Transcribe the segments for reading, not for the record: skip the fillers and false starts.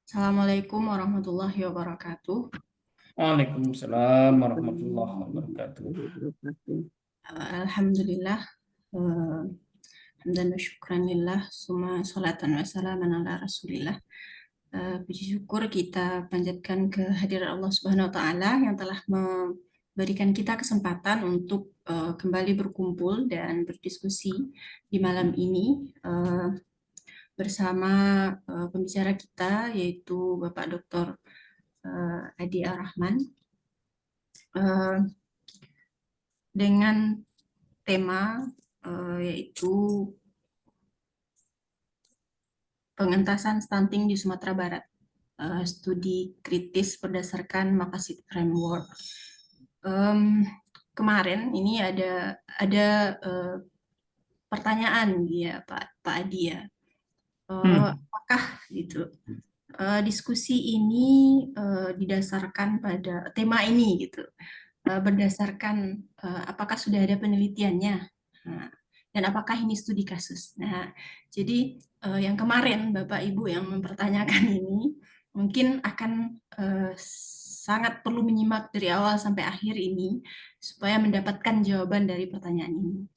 Assalamualaikum warahmatullahi wabarakatuh. Waalaikumsalam warahmatullahi wabarakatuh. Alhamdulillah, eh, hamdan wa syukran lillah, summa salatan wa salaman ala rasulillah. Puji syukur kita panjatkan kehadiran Allah Subhanahu wa Ta'ala yang telah memberikan kita kesempatan untuk kembali berkumpul dan berdiskusi di malam ini bersama pembicara kita, yaitu Bapak Dr. Adi Ar-Rahman, dengan tema yaitu pengentasan stunting di Sumatera Barat, studi kritis berdasarkan Makassar Framework. Kemarin ini ada pertanyaan ya Pak Adi ya, apakah gitu diskusi ini didasarkan pada tema ini gitu, berdasarkan apakah sudah ada penelitiannya. Nah, dan apakah ini studi kasus? Nah, jadi yang kemarin Bapak Ibu yang mempertanyakan ini mungkin akan sangat perlu menyimak dari awal sampai akhir ini supaya mendapatkan jawaban dari pertanyaan ini.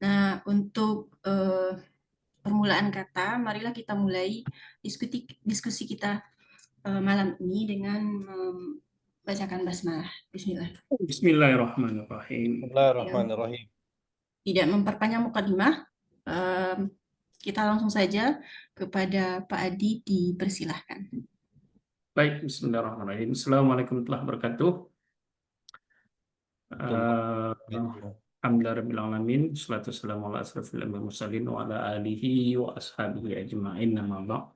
Nah, untuk permulaan kata, marilah kita mulai diskusi kita malam ini dengan membacakan basmalah. Bismillah. Bismillahirrahmanirrahim. Bismillahirrahmanirrahim. Tidak memperpanjang mukadimah, kita langsung saja kepada Pak Adi, dipersilahkan. Baik, bismillahirrahmanirrahim. Assalamualaikum warahmatullahi wabarakatuh. Alhamdulillahirabbil alamin, shalatu wassalamu ala asrofil anbiya'i wal mursalin wa ala alihi wa ashabihi ajma'in, amma ba'd.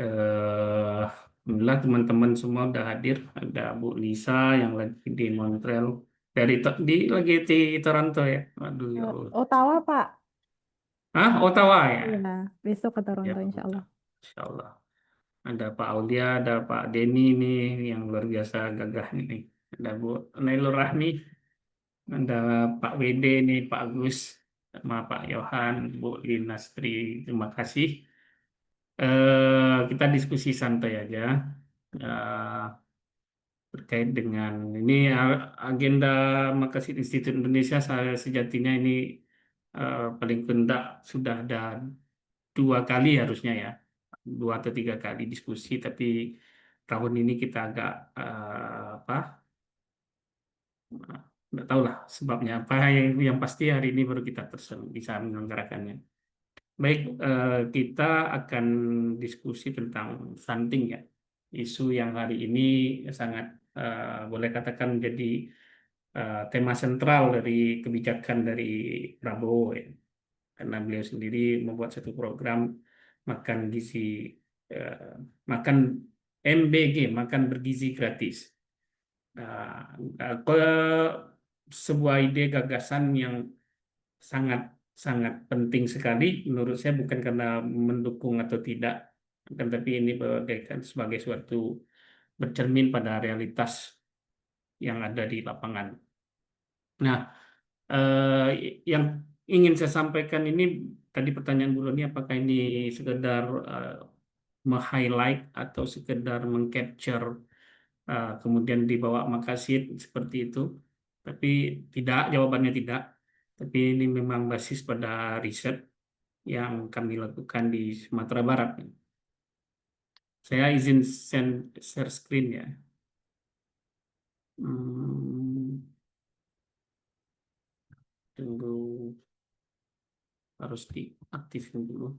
Alhamdulillah teman-teman semua udah hadir. Ada Bu Lisa yang lagi di Montreal, lagi di Toronto ya. Aduh ya Allah. Ottawa, Pak. Ottawa ya. Iya, besok ke Ya, Toronto insya Allah. Insya Allah. Ada Pak Aulia, ada Pak Denny nih yang luar biasa gagah nih. Ada Bu Nailur Rahmi, ada Pak WD nih, Pak Agus, sama Pak Yohan, Bu Linastri. Terima kasih. Kita diskusi santai aja terkait dengan ini agenda Makassar Institut Indonesia. Saya sejatinya ini paling tidak sudah ada 2 kali harusnya ya, 2 atau 3 kali diskusi, tapi tahun ini kita agak nggak tahu lah sebabnya apa. Yang pasti hari ini baru kita bisa menyelenggarakannya. Baik, kita akan diskusi tentang stunting ya, isu yang hari ini sangat boleh katakan menjadi tema sentral dari kebijakan dari Prabowo ya. Karena beliau sendiri membuat satu program makan gizi, makan MBG, makan bergizi gratis. Ke sebuah ide gagasan yang sangat sangat penting sekali menurut saya, bukan karena mendukung atau tidak, tapi ini bagaikan sebagai suatu bercermin pada realitas yang ada di lapangan. Nah, yang ingin saya sampaikan ini, tadi pertanyaan Bu Loni, apakah ini sekedar meng-highlight atau sekedar meng-capture kemudian dibawa Makassar seperti itu. Tapi tidak, jawabannya tidak. Tapi ini memang basis pada riset yang kami lakukan di Sumatera Barat. Saya izin share screen ya. Tunggu, harus diaktifkan dulu.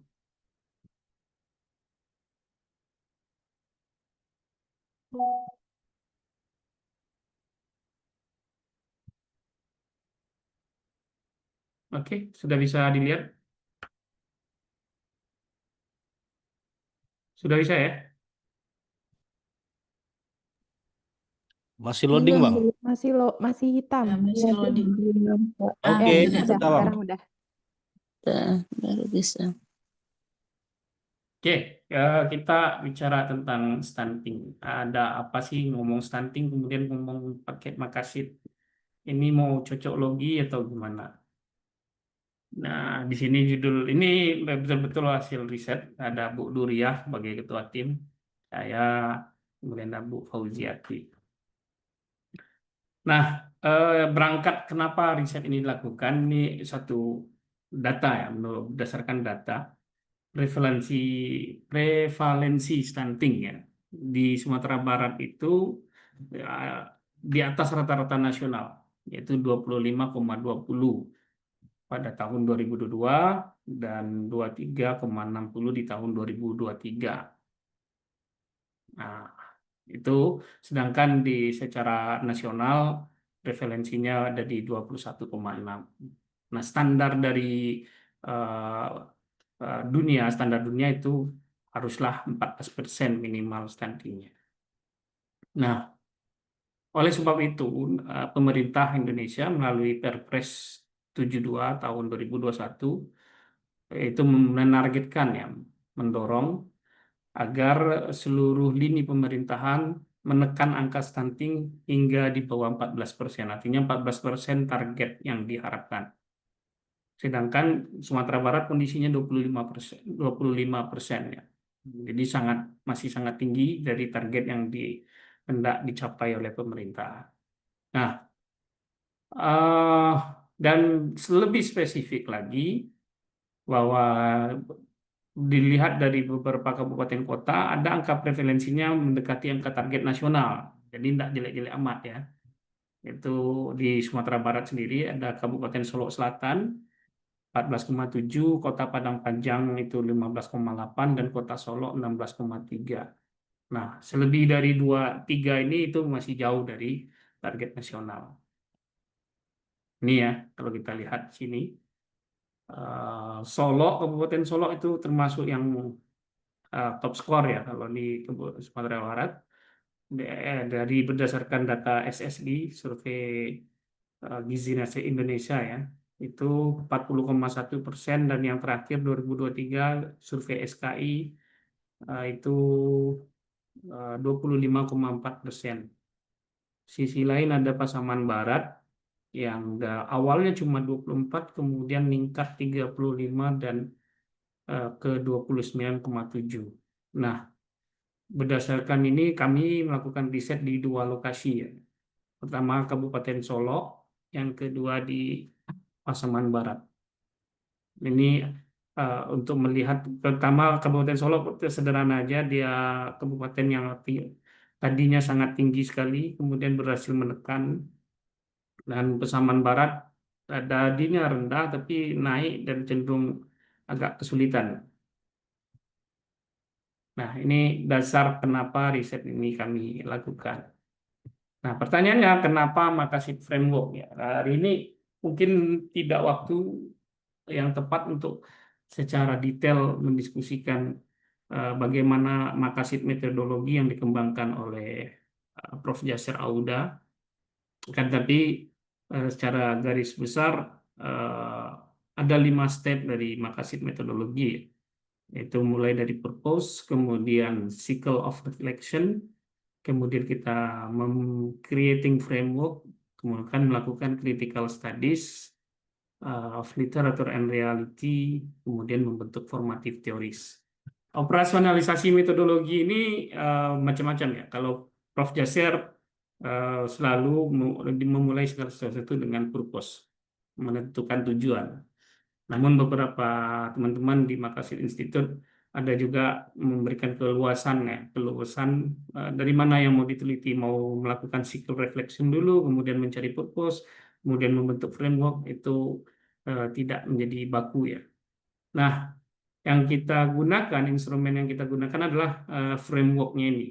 Oke, sudah bisa dilihat? Sudah bisa ya? Masih loading, Bang. Masih hitam. Masih loading. Oke, udah, sudah, Bang. sekarang udah. Baru bisa. Oke, kita bicara tentang stunting. Ada apa sih ngomong stunting kemudian ngomong paket Makassar? Ini mau cocok logi atau gimana? Nah, di sini judul ini betul-betul hasil riset. Ada Bu Duriah sebagai ketua tim. saya, kemudian Bu Fauziati. Nah, berangkat kenapa riset ini dilakukan, ini satu data ya, berdasarkan data prevalensi prevalensi stunting ya di Sumatera Barat itu ya, di atas rata-rata nasional, yaitu 25,20 pada tahun 2022 dan 23,60 di tahun 2023. Nah, itu sedangkan di secara nasional prevalensinya ada di 21,6. Nah, standar dari eh, standar dunia itu haruslah 14% minimal stuntingnya. Nah, oleh sebab itu pemerintah Indonesia melalui Perpres 72 tahun 2021 itu menargetkan ya, mendorong agar seluruh lini pemerintahan menekan angka stunting hingga di bawah 14%. Artinya 14% target yang diharapkan. Sedangkan Sumatera Barat kondisinya 25%, 25% ya. Jadi masih sangat tinggi dari target yang hendak dicapai oleh pemerintah. Nah, dan lebih spesifik lagi bahwa dilihat dari beberapa kabupaten kota ada angka prevalensinya mendekati angka target nasional. Jadi tidak jelek-jelek amat ya. Itu di Sumatera Barat sendiri ada Kabupaten Solok Selatan 14,7, Kota Padang Panjang itu 15,8 dan Kota Solok 16,3. Nah, selebih dari 2-3 ini itu masih jauh dari target nasional. Ini ya, kalau kita lihat sini. Solok, Kabupaten Solok itu termasuk yang top skor ya kalau di Sumatera Barat. Dari berdasarkan data SSI, survei Gizi Nasi Indonesia ya, itu 40,1% dan yang terakhir 2023 survei SKI itu 25,4%. Sisi lain ada Pasaman Barat yang awalnya cuma 24, kemudian meningkat 35 dan ke 29,7. Nah, berdasarkan ini kami melakukan riset di 2 lokasi ya. Pertama Kabupaten Solok, yang kedua di Pasaman Barat. Ini untuk melihat pertama Kabupaten Solok sederhana aja, dia kabupaten yang tadinya sangat tinggi sekali, kemudian berhasil menekan, dan Pasaman Barat tadinya rendah tapi naik dan cenderung agak kesulitan. Nah, ini dasar kenapa riset ini kami lakukan. Nah, pertanyaannya kenapa Makassar Framework ya? Nah, hari ini mungkin tidak waktu yang tepat untuk secara detail mendiskusikan bagaimana Makassar metodologi yang dikembangkan oleh Prof. Yasser Auda. Kan tapi secara garis besar ada 5 step dari Makassar metodologi, yaitu mulai dari purpose, kemudian cycle of reflection, kemudian kita creating framework, kemudian melakukan critical studies of literature and reality, kemudian membentuk formative theories. Operasionalisasi metodologi ini macam-macam ya. Kalau Prof. Yasser selalu memulai segala sesuatu dengan purpose, menentukan tujuan. Namun beberapa teman-teman di Makassar Institute ada juga memberikan keluasan ya, dari mana yang mau diteliti, mau melakukan cycle reflection dulu, kemudian mencari purpose, kemudian membentuk framework, itu tidak menjadi baku ya. Nah, yang kita gunakan, instrumen yang kita gunakan adalah frameworknya ini.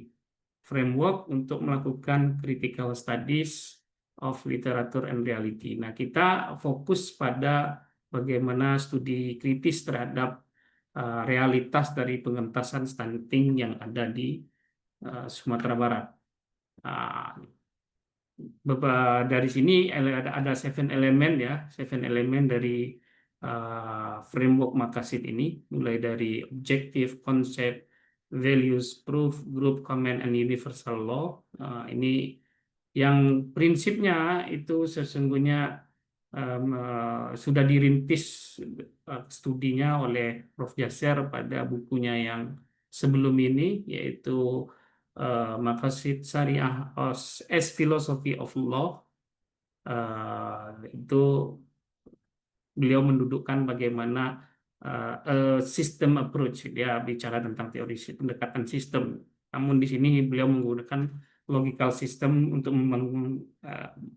Framework untuk melakukan critical studies of literature and reality. Nah, kita fokus pada bagaimana studi kritis terhadap realitas dari pengentasan stunting yang ada di Sumatera Barat. Dari sini ada 7 elemen ya, 7 elemen dari framework Makassar ini, mulai dari objective, concept, values, proof, group, comment, and universal law. Ini yang prinsipnya itu sesungguhnya sudah dirintis studinya oleh Prof. Yasser pada bukunya yang sebelum ini, yaitu Maqasid Syariah as Philosophy of Law. Itu beliau mendudukkan bagaimana sistem approach, dia bicara tentang teori pendekatan sistem. Namun di sini beliau menggunakan logical system untuk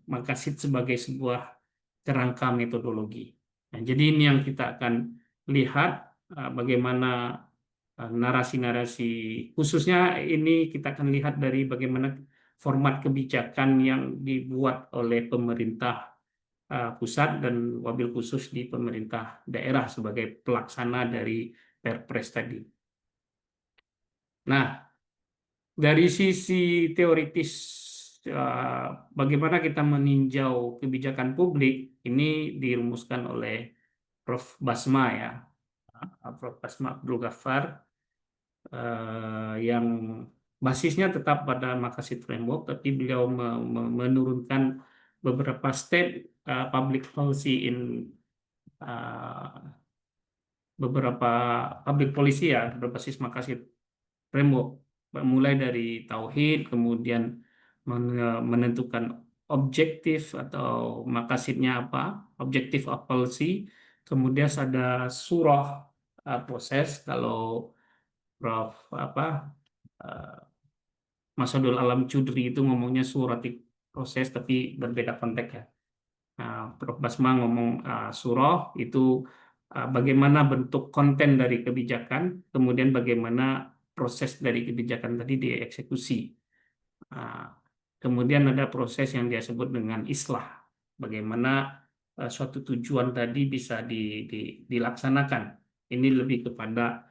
Maqasid sebagai sebuah kerangka metodologi. Nah, jadi ini yang kita akan lihat bagaimana narasi-narasi, khususnya ini kita akan lihat dari bagaimana format kebijakan yang dibuat oleh pemerintah pusat dan wabil khusus di pemerintah daerah sebagai pelaksana dari Perpres tadi. Nah, dari sisi teoritis, bagaimana kita meninjau kebijakan publik, ini dirumuskan oleh Prof. Basma ya, Prof. Basma Abdul Ghaffar, yang basisnya tetap pada Maqasid Framework, tapi beliau menurunkan beberapa step public policy in beberapa public policy ya berbasis Maqasid Framework, mulai dari tauhid, kemudian menentukan objektif atau maqasidnya apa, objektif of policy, kemudian ada surah proses, kalau Prof Masadul Alam Chudri itu ngomongnya surah proses tapi berbeda konteks ya. Nah, Prof. Basma ngomong surah itu bagaimana bentuk konten dari kebijakan, kemudian bagaimana proses dari kebijakan tadi dieksekusi. Kemudian ada proses yang dia sebut dengan islah, bagaimana suatu tujuan tadi bisa dilaksanakan. Ini lebih kepada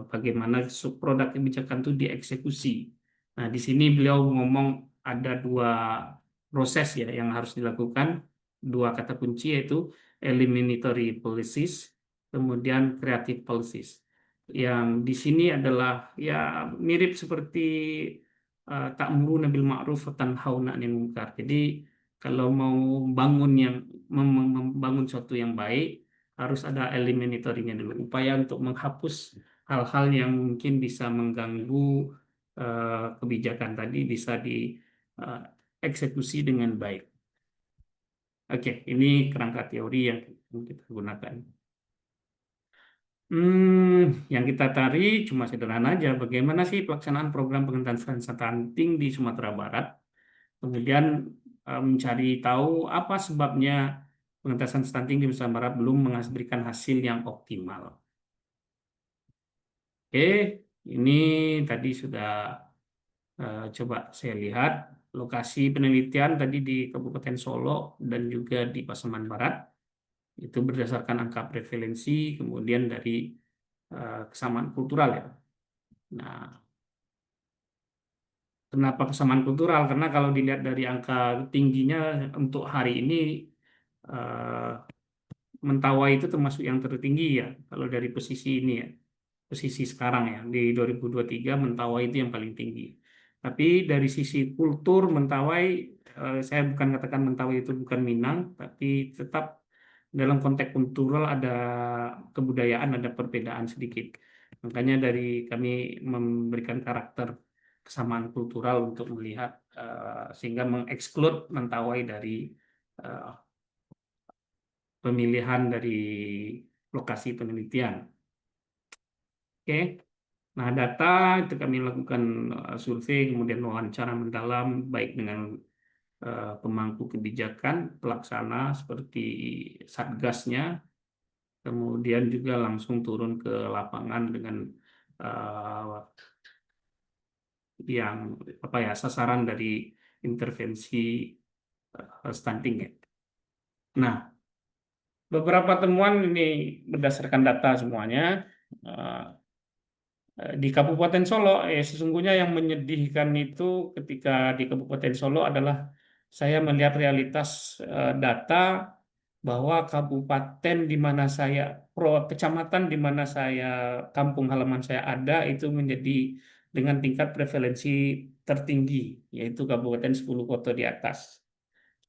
bagaimana produk kebijakan itu dieksekusi. Nah, di sini beliau ngomong ada dua proses ya yang harus dilakukan, dua kata kunci yaitu eliminatory policies, kemudian creative policies. Yang di sini adalah ya mirip seperti ta'muruna bil ma'ruf wa tanhauna 'anil munkar. Jadi kalau mau membangun suatu yang baik harus ada eliminatorinya dulu, upaya untuk menghapus hal-hal yang mungkin bisa mengganggu kebijakan tadi bisa dieksekusi dengan baik. Oke, ini kerangka teori yang kita gunakan. Yang kita tarik cuma sederhana aja, bagaimana sih pelaksanaan program pengentasan stunting di Sumatera Barat. Kemudian mencari tahu apa sebabnya pengentasan stunting di Sumatera Barat belum memberikan hasil yang optimal. Oke, ini tadi sudah coba saya lihat lokasi penelitian tadi di Kabupaten Solo dan juga di Pasaman Barat. Itu berdasarkan angka prevalensi, kemudian dari kesamaan kultural ya. Nah, kenapa kesamaan kultural? Karena kalau dilihat dari angka tingginya untuk hari ini, Mentawai itu termasuk yang tertinggi ya, kalau dari posisi ini ya, posisi sekarang ya, di 2023 Mentawai itu yang paling tinggi. Tapi dari sisi kultur Mentawai, saya bukan katakan Mentawai itu bukan Minang, tapi tetap dalam konteks kultural ada kebudayaan, ada perbedaan sedikit. Makanya dari kami memberikan karakter kesamaan kultural untuk melihat sehingga mengeksklud Mentawai dari pemilihan dari lokasi penelitian. Oke. Nah, data itu kami lakukan survei, kemudian wawancara mendalam baik dengan pemangku kebijakan, pelaksana seperti satgasnya, kemudian juga langsung turun ke lapangan dengan yang apa ya sasaran dari intervensi stunting ya. Nah, beberapa temuan ini berdasarkan data semuanya. Di Kabupaten Solo, sesungguhnya yang menyedihkan itu ketika di Kabupaten Solo adalah saya melihat realitas data bahwa kabupaten di mana saya, kecamatan di mana saya, kampung halaman saya ada itu menjadi dengan tingkat prevalensi tertinggi, yaitu Kabupaten 10 kota di atas.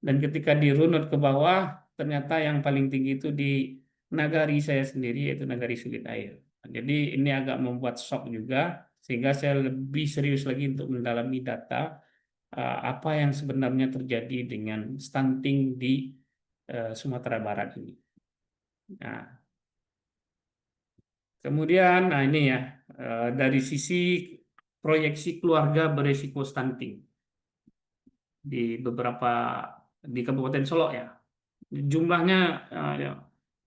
Dan ketika dirunut ke bawah, ternyata yang paling tinggi itu di nagari saya sendiri, yaitu Nagari Sulit Air. Jadi ini agak membuat shock juga, sehingga saya lebih serius lagi untuk mendalami data apa yang sebenarnya terjadi dengan stunting di Sumatera Barat ini. Nah, kemudian, nah ini ya, dari sisi proyeksi keluarga beresiko stunting di di Kabupaten Solok ya, jumlahnya ya,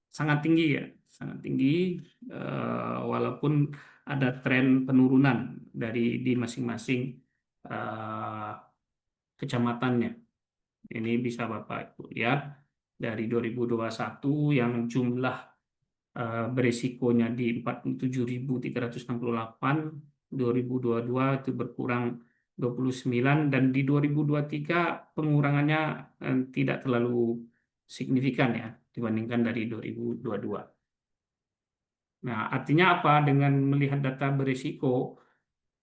sangat tinggi ya, sangat tinggi, walaupun ada tren penurunan di masing-masing eh, kecamatannya. Ini bisa Bapak Ibu lihat dari 2021 yang jumlah beresikonya di 47.368, 2022 itu berkurang 29, dan di 2023 pengurangannya tidak terlalu signifikan ya dibandingkan dari 2022. Nah, artinya apa? Dengan melihat data beresiko,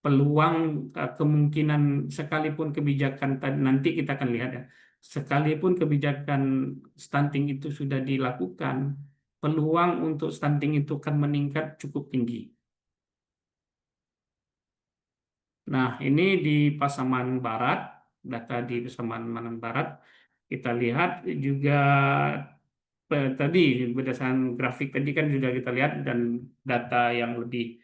peluang kemungkinan sekalipun kebijakan nanti kita akan lihat ya, sekalipun kebijakan stunting itu sudah dilakukan, peluang untuk stunting itu akan meningkat cukup tinggi. Nah, ini di Pasaman Barat, data di Pasaman Barat, kita lihat juga tadi berdasarkan grafik tadi kan sudah kita lihat, dan data yang lebih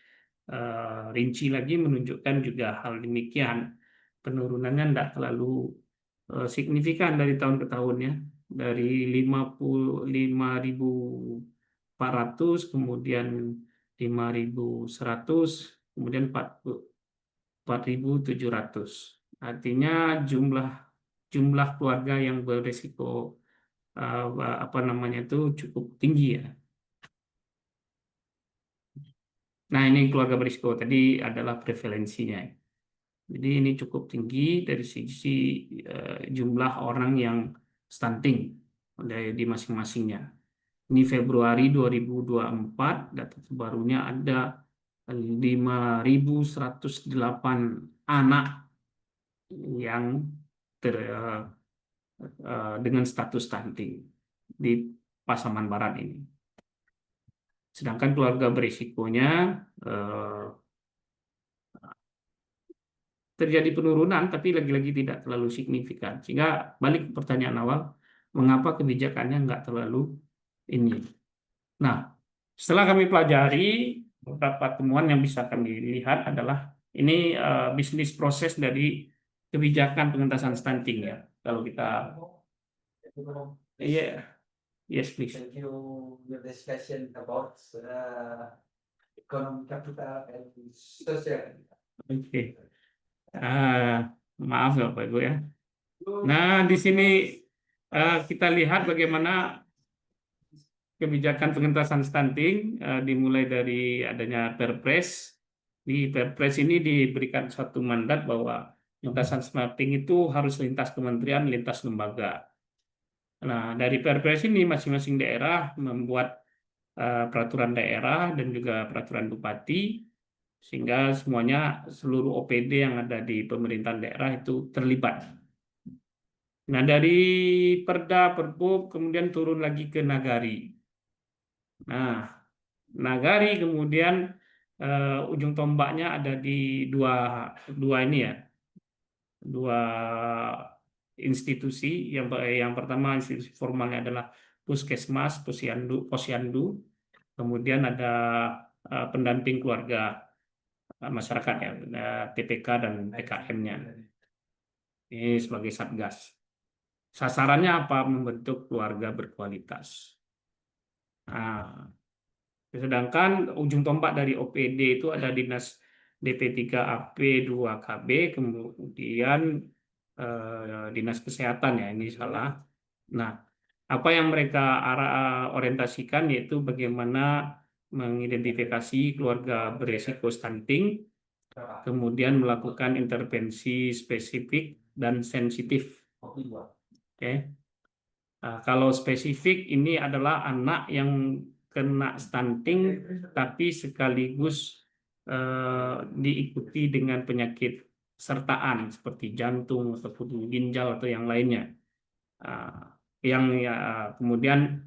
rinci lagi menunjukkan juga hal demikian. Penurunannya tidak terlalu signifikan dari tahun ke tahun ya. Dari 55.400, kemudian 5.100, kemudian 4.700. Artinya jumlah keluarga yang berisiko apa namanya itu cukup tinggi ya. Nah, ini keluarga berisiko tadi adalah prevalensinya. Jadi ini cukup tinggi dari sisi jumlah orang yang stunting di masing-masingnya. Ini Februari 2024, data terbarunya ada 5.108 anak yang dengan status stunting di Pasaman Barat ini. Sedangkan keluarga berisikonya terjadi penurunan, tapi lagi-lagi tidak terlalu signifikan. Sehingga balik ke pertanyaan awal, mengapa kebijakannya nggak terlalu ini. Nah, setelah kami pelajari, beberapa temuan yang bisa kami lihat adalah ini bisnis proses dari kebijakan pengentasan stunting ya. Kalau kita, iya, yes please. Thank you your discussion about economic capital and social. Oke. Maaf ya Bapak Ibu ya. Nah, di sini kita lihat bagaimana kebijakan pengentasan stunting dimulai dari adanya Perpres. Di Perpres ini diberikan satu mandat bahwa pengentasan stunting itu harus lintas kementerian, lintas lembaga. Nah, dari Perpres ini masing-masing daerah membuat peraturan daerah dan juga peraturan bupati, sehingga semuanya seluruh OPD yang ada di pemerintahan daerah itu terlibat. Nah, dari Perda, Perbup, kemudian turun lagi ke Nagari. Nah, Nagari kemudian ujung tombaknya ada di dua ini ya, dua institusi. Yang pertama institusi formalnya adalah Puskesmas, Posyandu, kemudian ada pendamping keluarga masyarakat ya, TPK dan PKM-nya. Ini sebagai satgas. Sasarannya apa? Membentuk keluarga berkualitas. Nah, sedangkan ujung tombak dari OPD itu ada Dinas DP3AP 2KB, kemudian Dinas Kesehatan ya, ini salah. Nah, apa yang mereka orientasikan yaitu bagaimana mengidentifikasi keluarga beresiko stunting, kemudian melakukan intervensi spesifik dan sensitif. Oke. Nah, kalau spesifik ini adalah anak yang kena stunting tapi sekaligus diikuti dengan penyakit sertaan seperti jantung ataupun ginjal atau yang lainnya. Yang ya, kemudian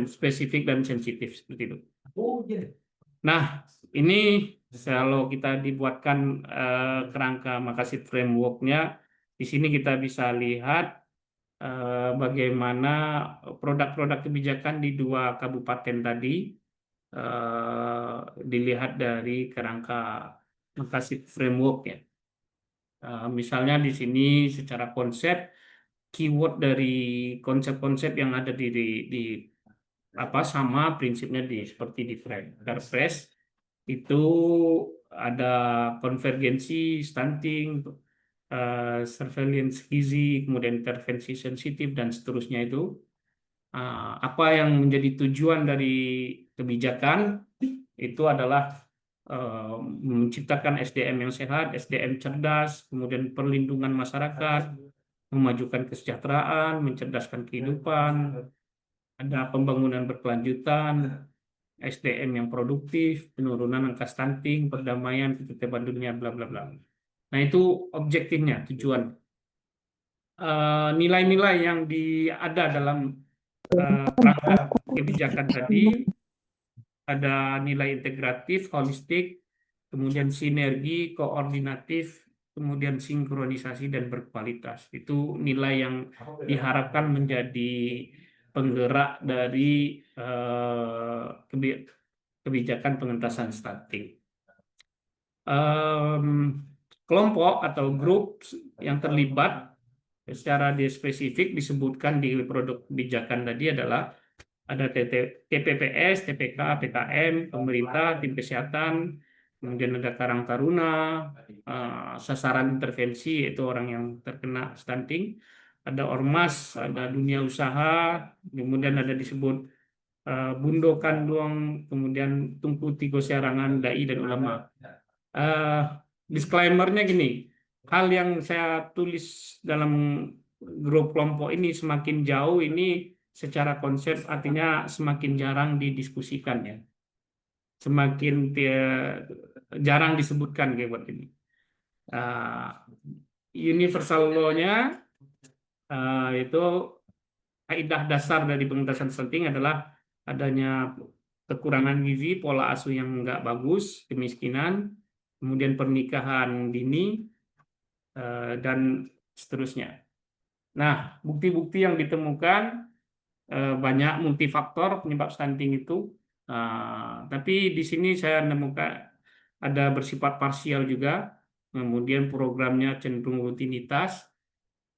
spesifik dan sensitif seperti itu. Nah, ini kalau kita dibuatkan kerangka Makassar framework-nya, di sini kita bisa lihat bagaimana produk-produk kebijakan di 2 kabupaten tadi dilihat dari kerangka Makassar framework ya. Misalnya di sini secara konsep, keyword dari konsep-konsep yang ada di sama prinsipnya seperti di Perpres itu ada konvergensi, stunting, surveillance gizi, kemudian intervensi sensitif dan seterusnya itu. Apa yang menjadi tujuan dari kebijakan itu adalah menciptakan SDM yang sehat, SDM cerdas, kemudian perlindungan masyarakat, memajukan kesejahteraan, mencerdaskan kehidupan, ada pembangunan berkelanjutan, SDM yang produktif, penurunan angka stunting, perdamaian, ketertiban dunia, bla bla bla. Nah, itu objektifnya, tujuan. Nilai-nilai yang ada dalam kerangka kebijakan tadi ada nilai integratif, holistik, kemudian sinergi, koordinatif, kemudian sinkronisasi dan berkualitas. Itu nilai yang diharapkan menjadi penggerak dari kebijakan pengentasan stunting. Kelompok atau grup yang terlibat secara spesifik disebutkan di produk kebijakan tadi adalah ada TPPS, TPK, PKM, pemerintah, tim kesehatan, kemudian ada Karang Taruna, sasaran intervensi yaitu orang yang terkena stunting, ada ormas, ada dunia usaha, kemudian ada disebut Bundo Kanduang, kemudian Tungku Tigo Siarangan, dai dan ulama. Disclaimer-nya gini, hal yang saya tulis dalam grup kelompok ini semakin jauh ini secara konsep artinya semakin jarang didiskusikan ya, semakin jarang disebutkan keyword ini. Universal law-nya itu kaidah dasar dari pengentasan stunting adalah adanya kekurangan gizi, pola asuh yang nggak bagus, kemiskinan, kemudian pernikahan dini, dan seterusnya. Nah, bukti-bukti yang ditemukan banyak multifaktor penyebab stunting itu, tapi di sini saya menemukan ada bersifat parsial juga, kemudian programnya cenderung rutinitas,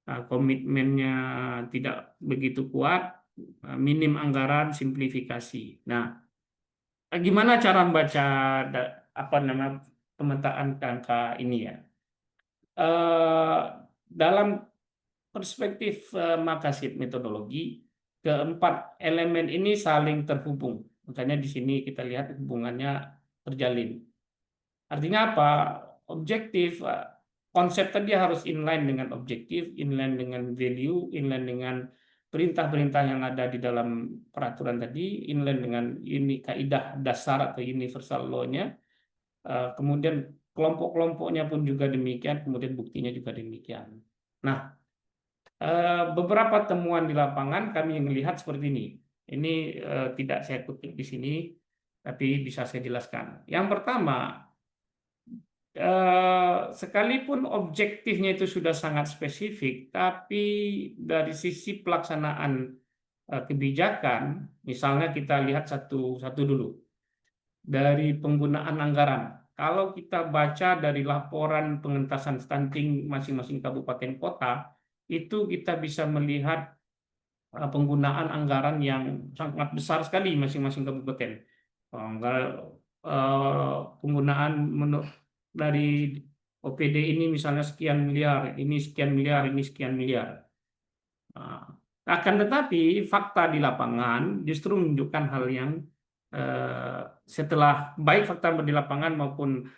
komitmennya tidak begitu kuat, minim anggaran, simplifikasi. Nah, gimana cara membaca pemetaan angka ini ya? Dalam perspektif Makassar metodologi, keempat elemen ini saling terhubung. Makanya di sini kita lihat hubungannya terjalin. Artinya apa? Objektif, konsep tadi harus inline dengan objektif, inline dengan value, inline dengan perintah-perintah yang ada di dalam peraturan tadi, inline dengan ini kaidah dasar atau universal law-nya. Kemudian kelompok-kelompoknya pun juga demikian, kemudian buktinya juga demikian. Nah, beberapa temuan di lapangan kami melihat seperti ini. Ini tidak saya kutip di sini, tapi bisa saya jelaskan. Yang pertama, sekalipun objektifnya itu sudah sangat spesifik, tapi dari sisi pelaksanaan kebijakan, misalnya kita lihat satu dulu. Dari penggunaan anggaran. Kalau kita baca dari laporan pengentasan stunting masing-masing kabupaten kota, itu kita bisa melihat penggunaan anggaran yang sangat besar sekali masing-masing kabupaten. Penggunaan dari OPD ini misalnya sekian miliar, ini sekian miliar, ini sekian miliar. Akan tetapi fakta di lapangan justru menunjukkan hal yang setelah baik fakta di lapangan maupun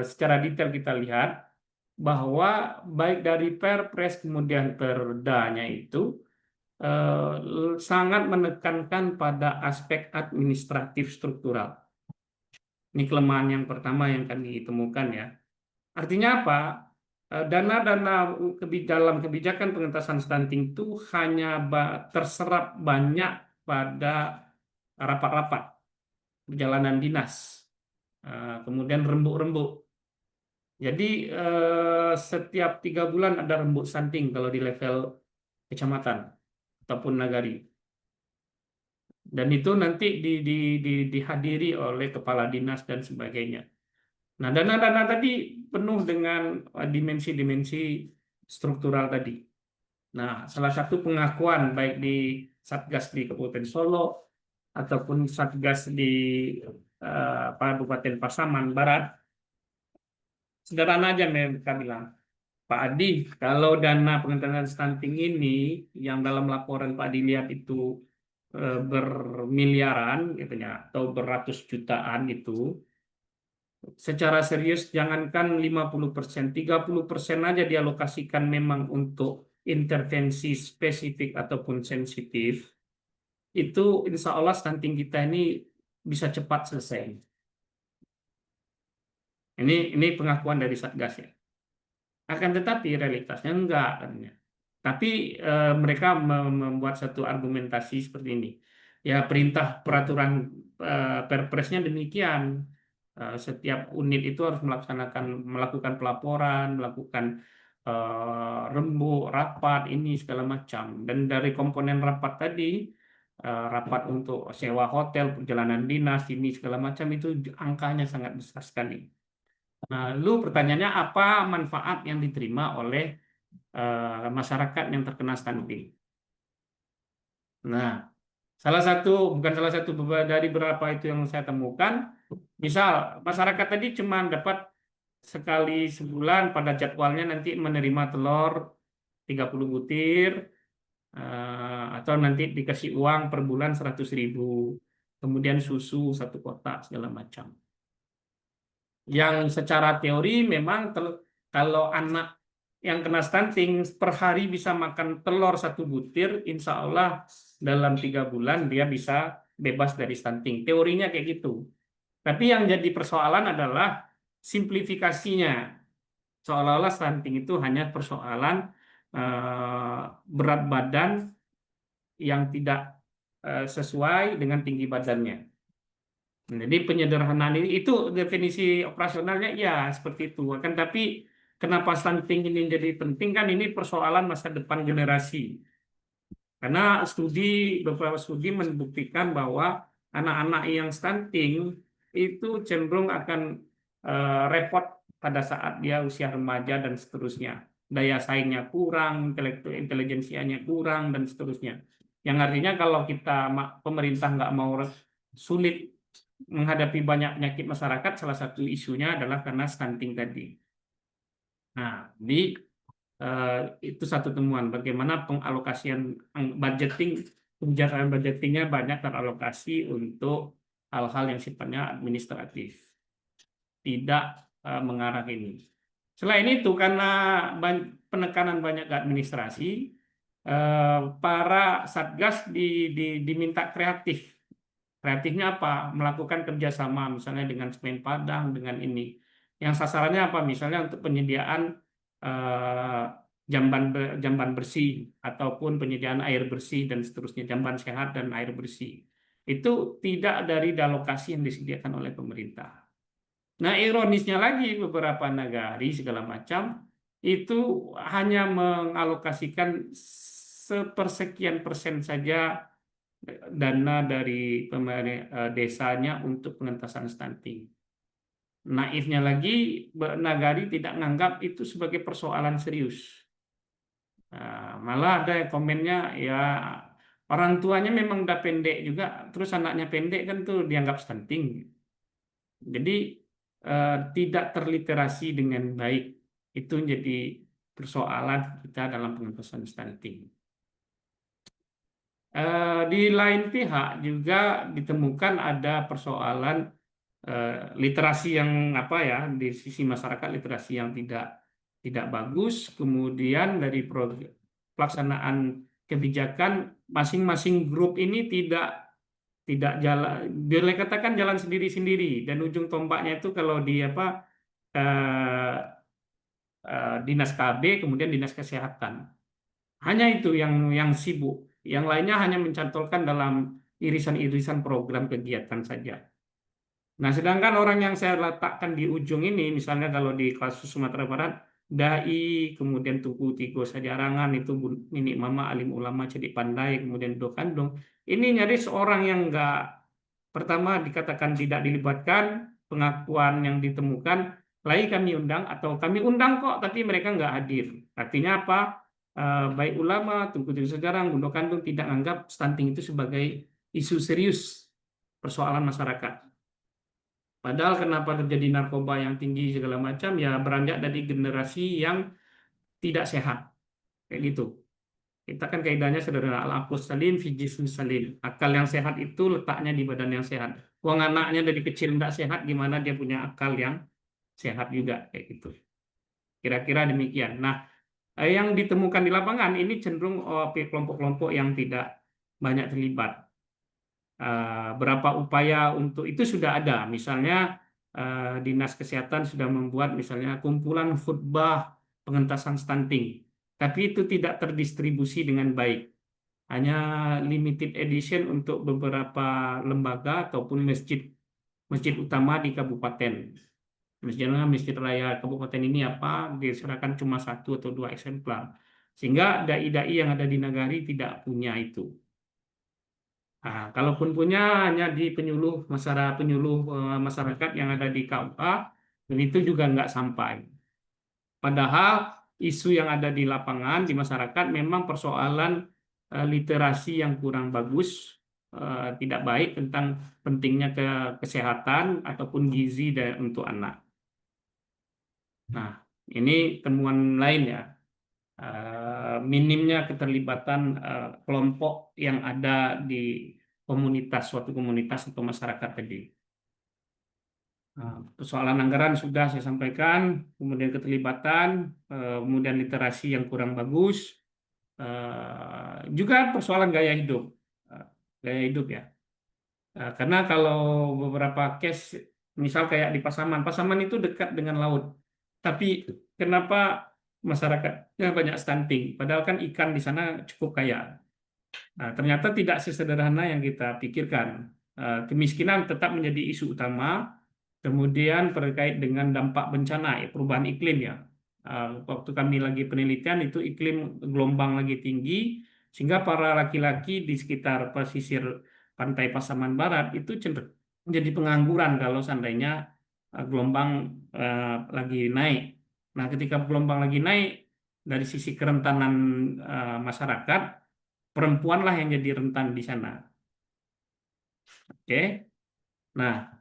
secara detail kita lihat bahwa baik dari Perpres kemudian Perdanya itu sangat menekankan pada aspek administratif struktural. Ini kelemahan yang pertama yang kami temukan ya. Artinya apa? Dana-dana dalam kebijakan pengentasan stunting itu hanya terserap banyak pada rapat-rapat perjalanan dinas, kemudian rembuk-rembuk. Jadi setiap 3 bulan ada rembuk stunting kalau di level kecamatan ataupun nagari. Dan itu nanti dihadiri oleh kepala dinas dan sebagainya. Nah, dana-dana tadi penuh dengan dimensi-dimensi struktural tadi. Nah, salah satu pengakuan baik di Satgas di Kabupaten Solo ataupun Satgas di Kabupaten Pasaman Barat, sederhana aja mereka bilang, Pak Adi, kalau dana pengentasan stunting ini yang dalam laporan Pak Adi lihat itu bermiliaran gitu ya, atau beratus jutaan itu, secara serius jangankan 50%, 30% aja dialokasikan memang untuk intervensi spesifik ataupun sensitif, itu insya Allah stunting kita ini bisa cepat selesai. Ini pengakuan dari Satgas ya. Akan tetapi realitasnya enggak katanya. Tapi mereka membuat satu argumentasi seperti ini. Ya perintah peraturan Perpresnya demikian. Setiap unit itu harus melakukan pelaporan, melakukan rembuk, rapat, ini segala macam. Dan dari komponen rapat tadi, rapat untuk sewa hotel, perjalanan dinas, ini segala macam itu angkanya sangat besar sekali. Nah, lalu pertanyaannya apa manfaat yang diterima oleh masyarakat yang terkena stunting? Nah, bukan salah satu dari beberapa itu yang saya temukan, misal masyarakat tadi cuma dapat sekali sebulan pada jadwalnya nanti menerima telur 30 butir, atau nanti dikasih uang per bulan 100.000, kemudian susu 1 kotak segala macam. Yang secara teori memang kalau anak yang kena stunting per hari bisa makan telur 1 butir, insya Allah dalam 3 bulan dia bisa bebas dari stunting. Teorinya kayak gitu. Tapi yang jadi persoalan adalah simplifikasinya. Seolah-olah stunting itu hanya persoalan berat badan yang tidak sesuai dengan tinggi badannya. Jadi penyederhanaan itu definisi operasionalnya ya seperti itu. Akan tapi kenapa stunting ini jadi penting kan ini persoalan masa depan generasi. Karena beberapa studi membuktikan bahwa anak-anak yang stunting itu cenderung akan repot pada saat dia usia remaja dan seterusnya. Daya saingnya kurang, intelijensianya kurang dan seterusnya. Yang artinya kalau pemerintah nggak mau sulit menghadapi banyak penyakit masyarakat, salah satu isunya adalah karena stunting tadi. Nah, itu satu temuan bagaimana pengalokasian budgeting, kebijakan budgetingnya banyak teralokasi untuk hal-hal yang sifatnya administratif, tidak mengarah ini. Selain itu, karena penekanan banyak ke administrasi, para satgas diminta kreatif. Kreatifnya apa? Melakukan kerjasama misalnya dengan Semen Padang, dengan ini. Yang sasarannya apa? Misalnya untuk penyediaan jamban bersih ataupun penyediaan air bersih dan seterusnya, jamban sehat dan air bersih. Itu tidak dari alokasi yang disediakan oleh pemerintah. Nah, ironisnya lagi beberapa nagari segala macam itu hanya mengalokasikan sepersekian persen saja dana dari desanya untuk pengentasan stunting. Naifnya lagi, nagari tidak menganggap itu sebagai persoalan serius. Malah ada komennya, ya orang tuanya memang udah pendek juga, terus anaknya pendek kan tuh dianggap stunting. Jadi tidak terliterasi dengan baik. Itu jadi persoalan kita dalam pengentasan stunting. Di lain pihak juga ditemukan ada persoalan literasi yang di sisi masyarakat literasi yang tidak bagus, kemudian dari pelaksanaan kebijakan masing-masing grup ini tidak jalan, boleh katakan jalan sendiri-sendiri, dan ujung tombaknya itu kalau di dinas KB kemudian dinas kesehatan, hanya itu yang sibuk. Yang lainnya hanya mencantolkan dalam irisan-irisan program kegiatan saja. Nah, sedangkan orang yang saya letakkan di ujung ini, misalnya kalau di kasus Sumatera Barat, dai, kemudian Tugu Tigo Sajarangan, itu Nini Mama, alim ulama Cedik Pandai, kemudian Do Kandung, ini nyaris orang yang nggak, pertama dikatakan tidak dilibatkan, pengakuan yang ditemukan, lagi kami undang, atau kami undang kok, tapi mereka nggak hadir. Artinya apa? Baik ulama, Tugu Tigo Sajarang, Do Kandung tidak anggap stunting itu sebagai isu serius persoalan masyarakat. Padahal kenapa terjadi narkoba yang tinggi segala macam, ya beranjak dari generasi yang tidak sehat. Kayak gitu. Kita kan kaidahnya sederhana, al-aqlus salim fi jismis salim. Akal yang sehat itu letaknya di badan yang sehat. Wong anaknya dari kecil tidak sehat, gimana dia punya akal yang sehat juga, kayak gitu. Kira-kira demikian. Nah, yang ditemukan di lapangan ini cenderung kelompok-kelompok yang tidak banyak terlibat. Berapa upaya untuk itu sudah ada. Misalnya Dinas Kesehatan sudah membuat misalnya kumpulan khutbah pengentasan stunting. Tapi itu tidak terdistribusi dengan baik. Hanya limited edition untuk beberapa lembaga ataupun masjid utama di kabupaten. Misalnya Masjid Raya Kabupaten ini apa, diserahkan cuma 1 atau 2 eksemplar. Sehingga dai-dai yang ada di Nagari tidak punya itu. Nah, kalaupun punya hanya di penyuluh masyarakat yang ada di KUA, dan itu juga nggak sampai. Padahal isu yang ada di lapangan di masyarakat memang persoalan literasi yang kurang bagus, tidak baik tentang pentingnya kesehatan ataupun gizi untuk anak. Nah, ini temuan lain ya. Minimnya keterlibatan kelompok yang ada di suatu komunitas atau masyarakat tadi. Persoalan anggaran sudah saya sampaikan, kemudian keterlibatan, kemudian literasi yang kurang bagus, juga persoalan gaya hidup ya. Karena kalau beberapa case, misal kayak di Pasaman itu dekat dengan laut, tapi kenapa masyarakatnya banyak stunting? Padahal kan ikan di sana cukup kaya. Nah, ternyata tidak sesederhana yang kita pikirkan. Kemiskinan tetap menjadi isu utama, kemudian terkait dengan dampak bencana, perubahan iklim ya. Waktu kami lagi penelitian itu iklim gelombang lagi tinggi, sehingga para laki-laki di sekitar pesisir pantai Pasaman Barat itu cenderung menjadi pengangguran kalau seandainya gelombang lagi naik. Nah, ketika gelombang lagi naik, dari sisi kerentanan masyarakat, perempuanlah yang jadi rentan di sana. Oke. Nah,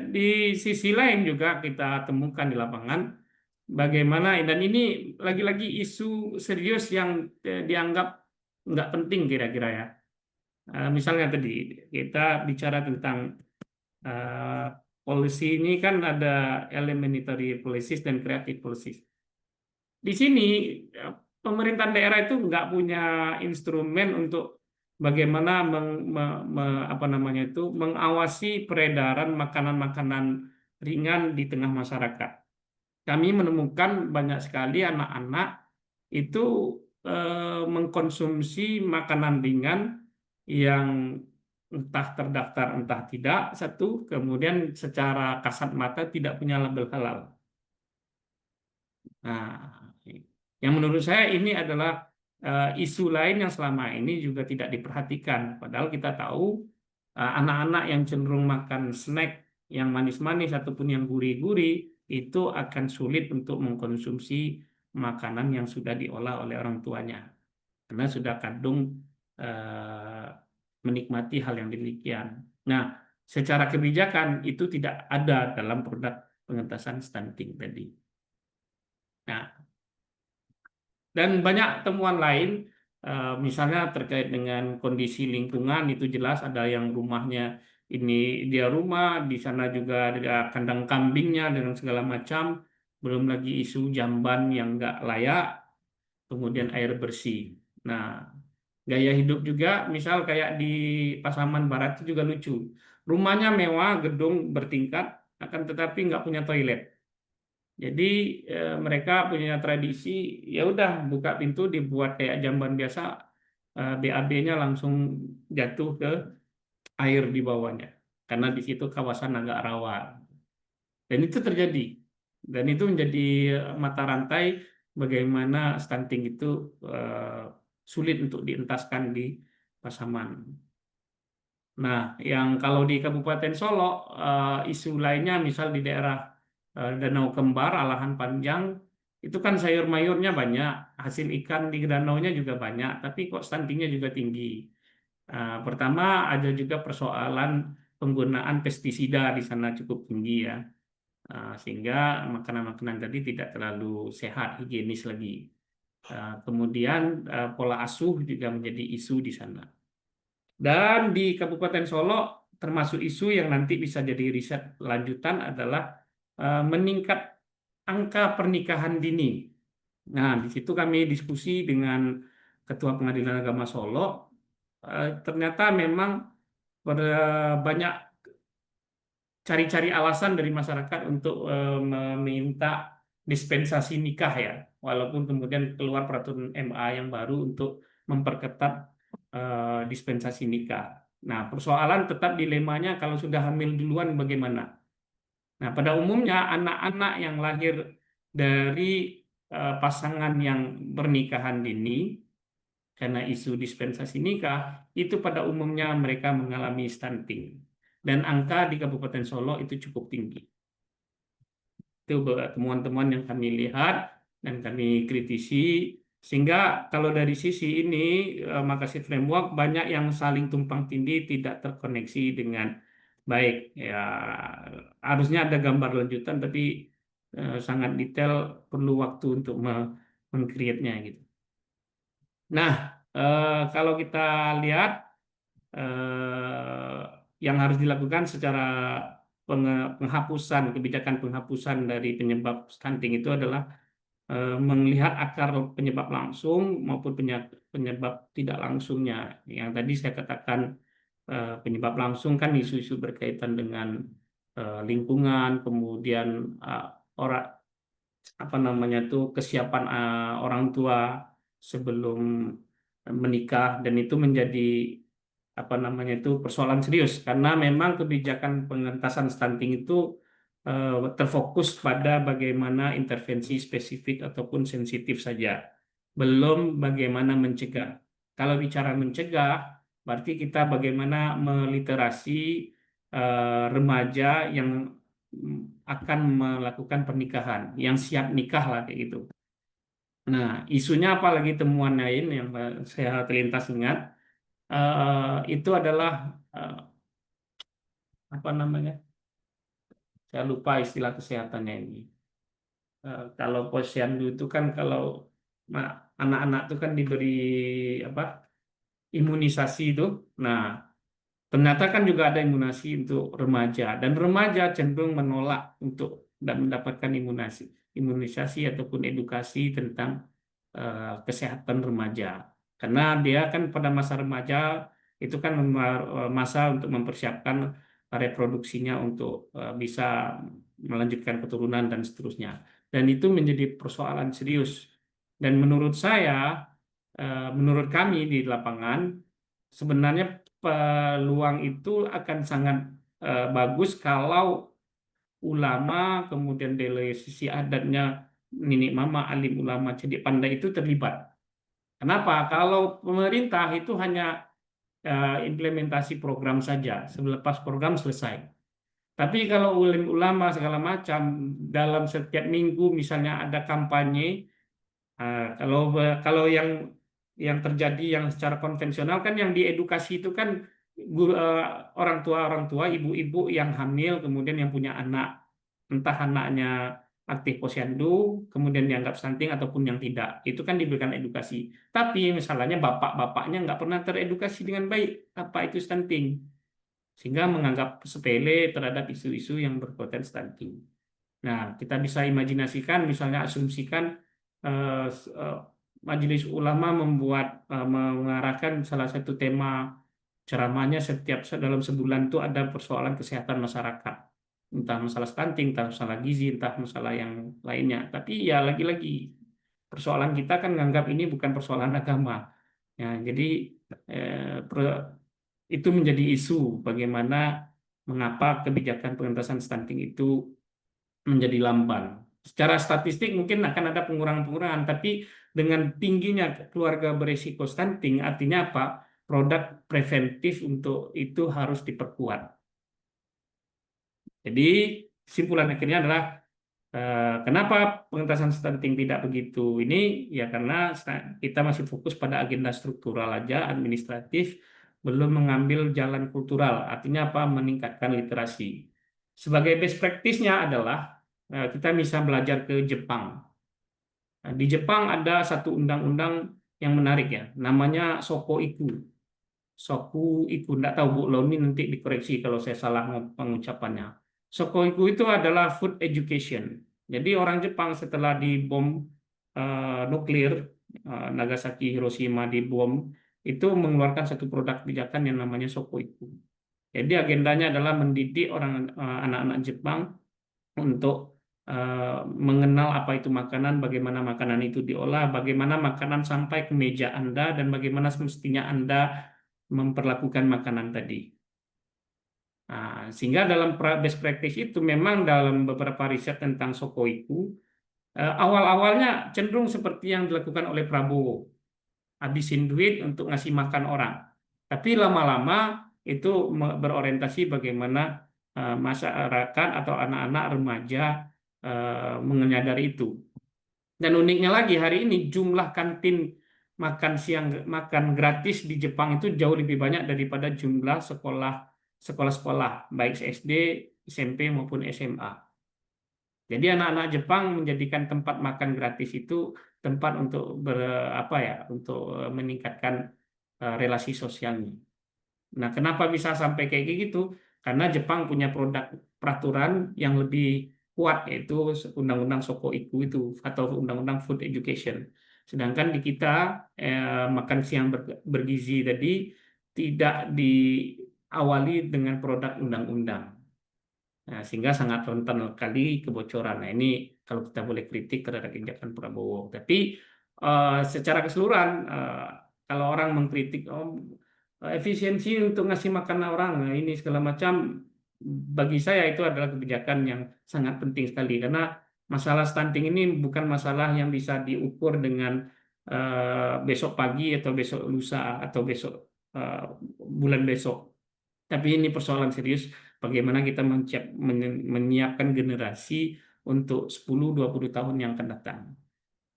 di sisi lain juga kita temukan di lapangan bagaimana, dan ini lagi-lagi isu serius yang dianggap nggak penting kira-kira ya. Misalnya tadi kita bicara tentang policy, ini kan ada elementary policies dan creative policies. Di sini pemerintahan daerah itu nggak punya instrumen untuk bagaimana mengawasi peredaran makanan-makanan ringan di tengah masyarakat. Kami menemukan banyak sekali anak-anak itu mengkonsumsi makanan ringan yang entah terdaftar entah tidak, satu, kemudian secara kasat mata tidak punya label halal. Nah, yang menurut saya ini adalah isu lain yang selama ini juga tidak diperhatikan. Padahal kita tahu anak-anak yang cenderung makan snack yang manis-manis ataupun yang gurih-gurih itu akan sulit untuk mengkonsumsi makanan yang sudah diolah oleh orang tuanya. Karena sudah kadung menikmati hal yang demikian. Nah, secara kebijakan itu tidak ada dalam produk pengentasan stunting tadi. Nah, dan banyak temuan lain, misalnya terkait dengan kondisi lingkungan, itu jelas ada yang rumahnya ini dia rumah, di sana juga ada kandang kambingnya dengan segala macam, belum lagi isu jamban yang nggak layak, kemudian air bersih. Nah, gaya hidup juga, misal kayak di Pasaman Barat itu juga lucu. Rumahnya mewah, gedung bertingkat, akan tetapi nggak punya toilet. Jadi mereka punya tradisi, ya udah buka pintu dibuat kayak jamban biasa, BAB-nya langsung jatuh ke air di bawahnya karena di situ kawasan agak rawan. Dan itu terjadi. Dan itu menjadi mata rantai bagaimana stunting itu sulit untuk dientaskan di Pasaman. Nah, yang kalau di Kabupaten Solo, isu lainnya misal di daerah Danau Kembar, Alahan Panjang, itu kan sayur mayurnya banyak, hasil ikan di danaunya juga banyak, tapi kok stuntingnya juga tinggi. Pertama, ada juga persoalan penggunaan pestisida di sana cukup tinggi ya. Sehingga makanan-makanan tadi tidak terlalu sehat, higienis lagi. Kemudian pola asuh juga menjadi isu di sana. Dan di Kabupaten Solo termasuk isu yang nanti bisa jadi riset lanjutan adalah meningkat angka pernikahan dini. Nah, di situ kami diskusi dengan Ketua Pengadilan Agama Solo. Ternyata memang banyak cari-cari alasan dari masyarakat untuk meminta dispensasi nikah ya, walaupun kemudian keluar peraturan MA yang baru untuk memperketat dispensasi nikah. Nah, persoalan tetap dilemanya kalau sudah hamil duluan bagaimana? Nah, pada umumnya anak-anak yang lahir dari pasangan yang pernikahan dini karena isu dispensasi nikah, itu pada umumnya mereka mengalami stunting. Dan angka di Kabupaten Solo itu cukup tinggi. Itu temuan-temuan yang kami lihat dan kami kritisi. Sehingga kalau dari sisi ini, Makassar Framework banyak yang saling tumpang tindih, tidak terkoneksi dengan baik. Ya, harusnya ada gambar lanjutan, tapi sangat detail, perlu waktu untuk meng-create-nya gitu. Nah, kalau kita lihat yang harus dilakukan secara penghapusan, kebijakan penghapusan dari penyebab stunting itu adalah melihat akar penyebab langsung maupun penyebab tidak langsungnya. Yang tadi saya katakan penyebab langsung kan isu-isu berkaitan dengan lingkungan, kemudian orang apa namanya tuh kesiapan orang tua sebelum menikah, dan itu menjadi apa namanya itu persoalan serius karena memang kebijakan pengentasan stunting itu terfokus pada bagaimana intervensi spesifik ataupun sensitif saja, belum bagaimana mencegah. Kalau bicara mencegah, berarti kita bagaimana meliterasi remaja yang akan melakukan pernikahan, yang siap nikah lah kayak gitu. Nah, isunya apalagi temuan lain yang saya terlintas ingat, itu adalah apa namanya? Saya lupa istilah kesehatannya ini. Kalau posyandu itu kan kalau anak-anak itu kan diberi apa? Imunisasi itu. Nah, ternyata kan juga ada imunisasi untuk remaja dan remaja cenderung menolak untuk mendapatkan imunisasi ataupun edukasi tentang kesehatan remaja. Karena dia kan pada masa remaja itu kan masa untuk mempersiapkan reproduksinya untuk bisa melanjutkan keturunan dan seterusnya. Dan itu menjadi persoalan serius. Dan menurut saya, menurut kami di lapangan, sebenarnya peluang itu akan sangat bagus kalau ulama, kemudian dari sisi adatnya, nenek mama, alim ulama, cedik pandai itu terlibat. Kenapa? Kalau pemerintah itu hanya implementasi program saja, selepas program selesai. Tapi kalau ulama segala macam, dalam setiap minggu misalnya ada kampanye, kalau kalau yang terjadi yang secara konvensional kan yang diedukasi itu kan orang tua, ibu-ibu yang hamil, kemudian yang punya anak, entah anaknya aktif posyandu, kemudian dianggap stunting ataupun yang tidak, itu kan diberikan edukasi. Tapi misalnya bapak-bapaknya nggak pernah teredukasi dengan baik apa itu stunting, sehingga menganggap sepele terhadap isu-isu yang berpotensi stunting. Nah, kita bisa imajinasikan, misalnya asumsikan Majelis Ulama mengarahkan salah satu tema ceramahnya setiap dalam sebulan itu ada persoalan kesehatan masyarakat, entah masalah stunting, entah masalah gizi, entah masalah yang lainnya. Tapi ya lagi-lagi persoalan kita kan menganggap ini bukan persoalan agama. Ya, jadi itu menjadi isu bagaimana mengapa kebijakan pengentasan stunting itu menjadi lamban. Secara statistik mungkin akan ada pengurangan-pengurangan, tapi dengan tingginya keluarga berisiko stunting, artinya apa? Produk preventif untuk itu harus diperkuat. Jadi kesimpulan akhirnya adalah kenapa pengentasan stunting tidak begitu ini? Ya karena kita masih fokus pada agenda struktural aja, administratif, belum mengambil jalan kultural. Artinya apa? Meningkatkan literasi. Sebagai best practice-nya adalah kita bisa belajar ke Jepang. Nah, di Jepang ada satu undang-undang yang menarik ya, namanya Soko Iku. Soku Iku, tidak tahu Bu Loni nanti dikoreksi kalau saya salah pengucapannya. Soko Iku itu adalah food education. Jadi orang Jepang setelah dibom nuklir, Nagasaki, Hiroshima dibom, itu mengeluarkan satu produk kebijakan yang namanya Soko Iku. Jadi agendanya adalah mendidik anak-anak Jepang untuk mengenal apa itu makanan, bagaimana makanan itu diolah, bagaimana makanan sampai ke meja Anda, dan bagaimana semestinya Anda memperlakukan makanan tadi. Nah, sehingga dalam best practice itu memang dalam beberapa riset tentang Sokoiku, awal-awalnya cenderung seperti yang dilakukan oleh Prabowo, habisin duit untuk ngasih makan orang. Tapi lama-lama itu berorientasi bagaimana masyarakat atau anak-anak remaja menyadari itu. Dan uniknya lagi hari ini jumlah kantin makan siang makan gratis di Jepang itu jauh lebih banyak daripada jumlah sekolah-sekolah baik SD, SMP maupun SMA. Jadi anak-anak Jepang menjadikan tempat makan gratis itu tempat untuk untuk meningkatkan relasi sosialnya. Nah, kenapa bisa sampai kayak gitu? Karena Jepang punya produk peraturan yang lebih kuat, yaitu Undang-Undang Sokoiku itu atau Undang-Undang Food Education. Sedangkan di kita makan siang bergizi tadi tidak diawali dengan produk undang-undang. Nah, sehingga sangat rentan kali kebocoran. Nah, ini kalau kita boleh kritik terhadap kebijakan Prabowo. Tapi secara keseluruhan, kalau orang mengkritik, efisiensi untuk ngasih makan orang, nah ini segala macam, bagi saya itu adalah kebijakan yang sangat penting sekali. Karena masalah stunting ini bukan masalah yang bisa diukur dengan besok pagi atau besok lusa atau besok bulan besok. Tapi ini persoalan serius, bagaimana kita menyiapkan generasi untuk 10-20 tahun yang akan datang.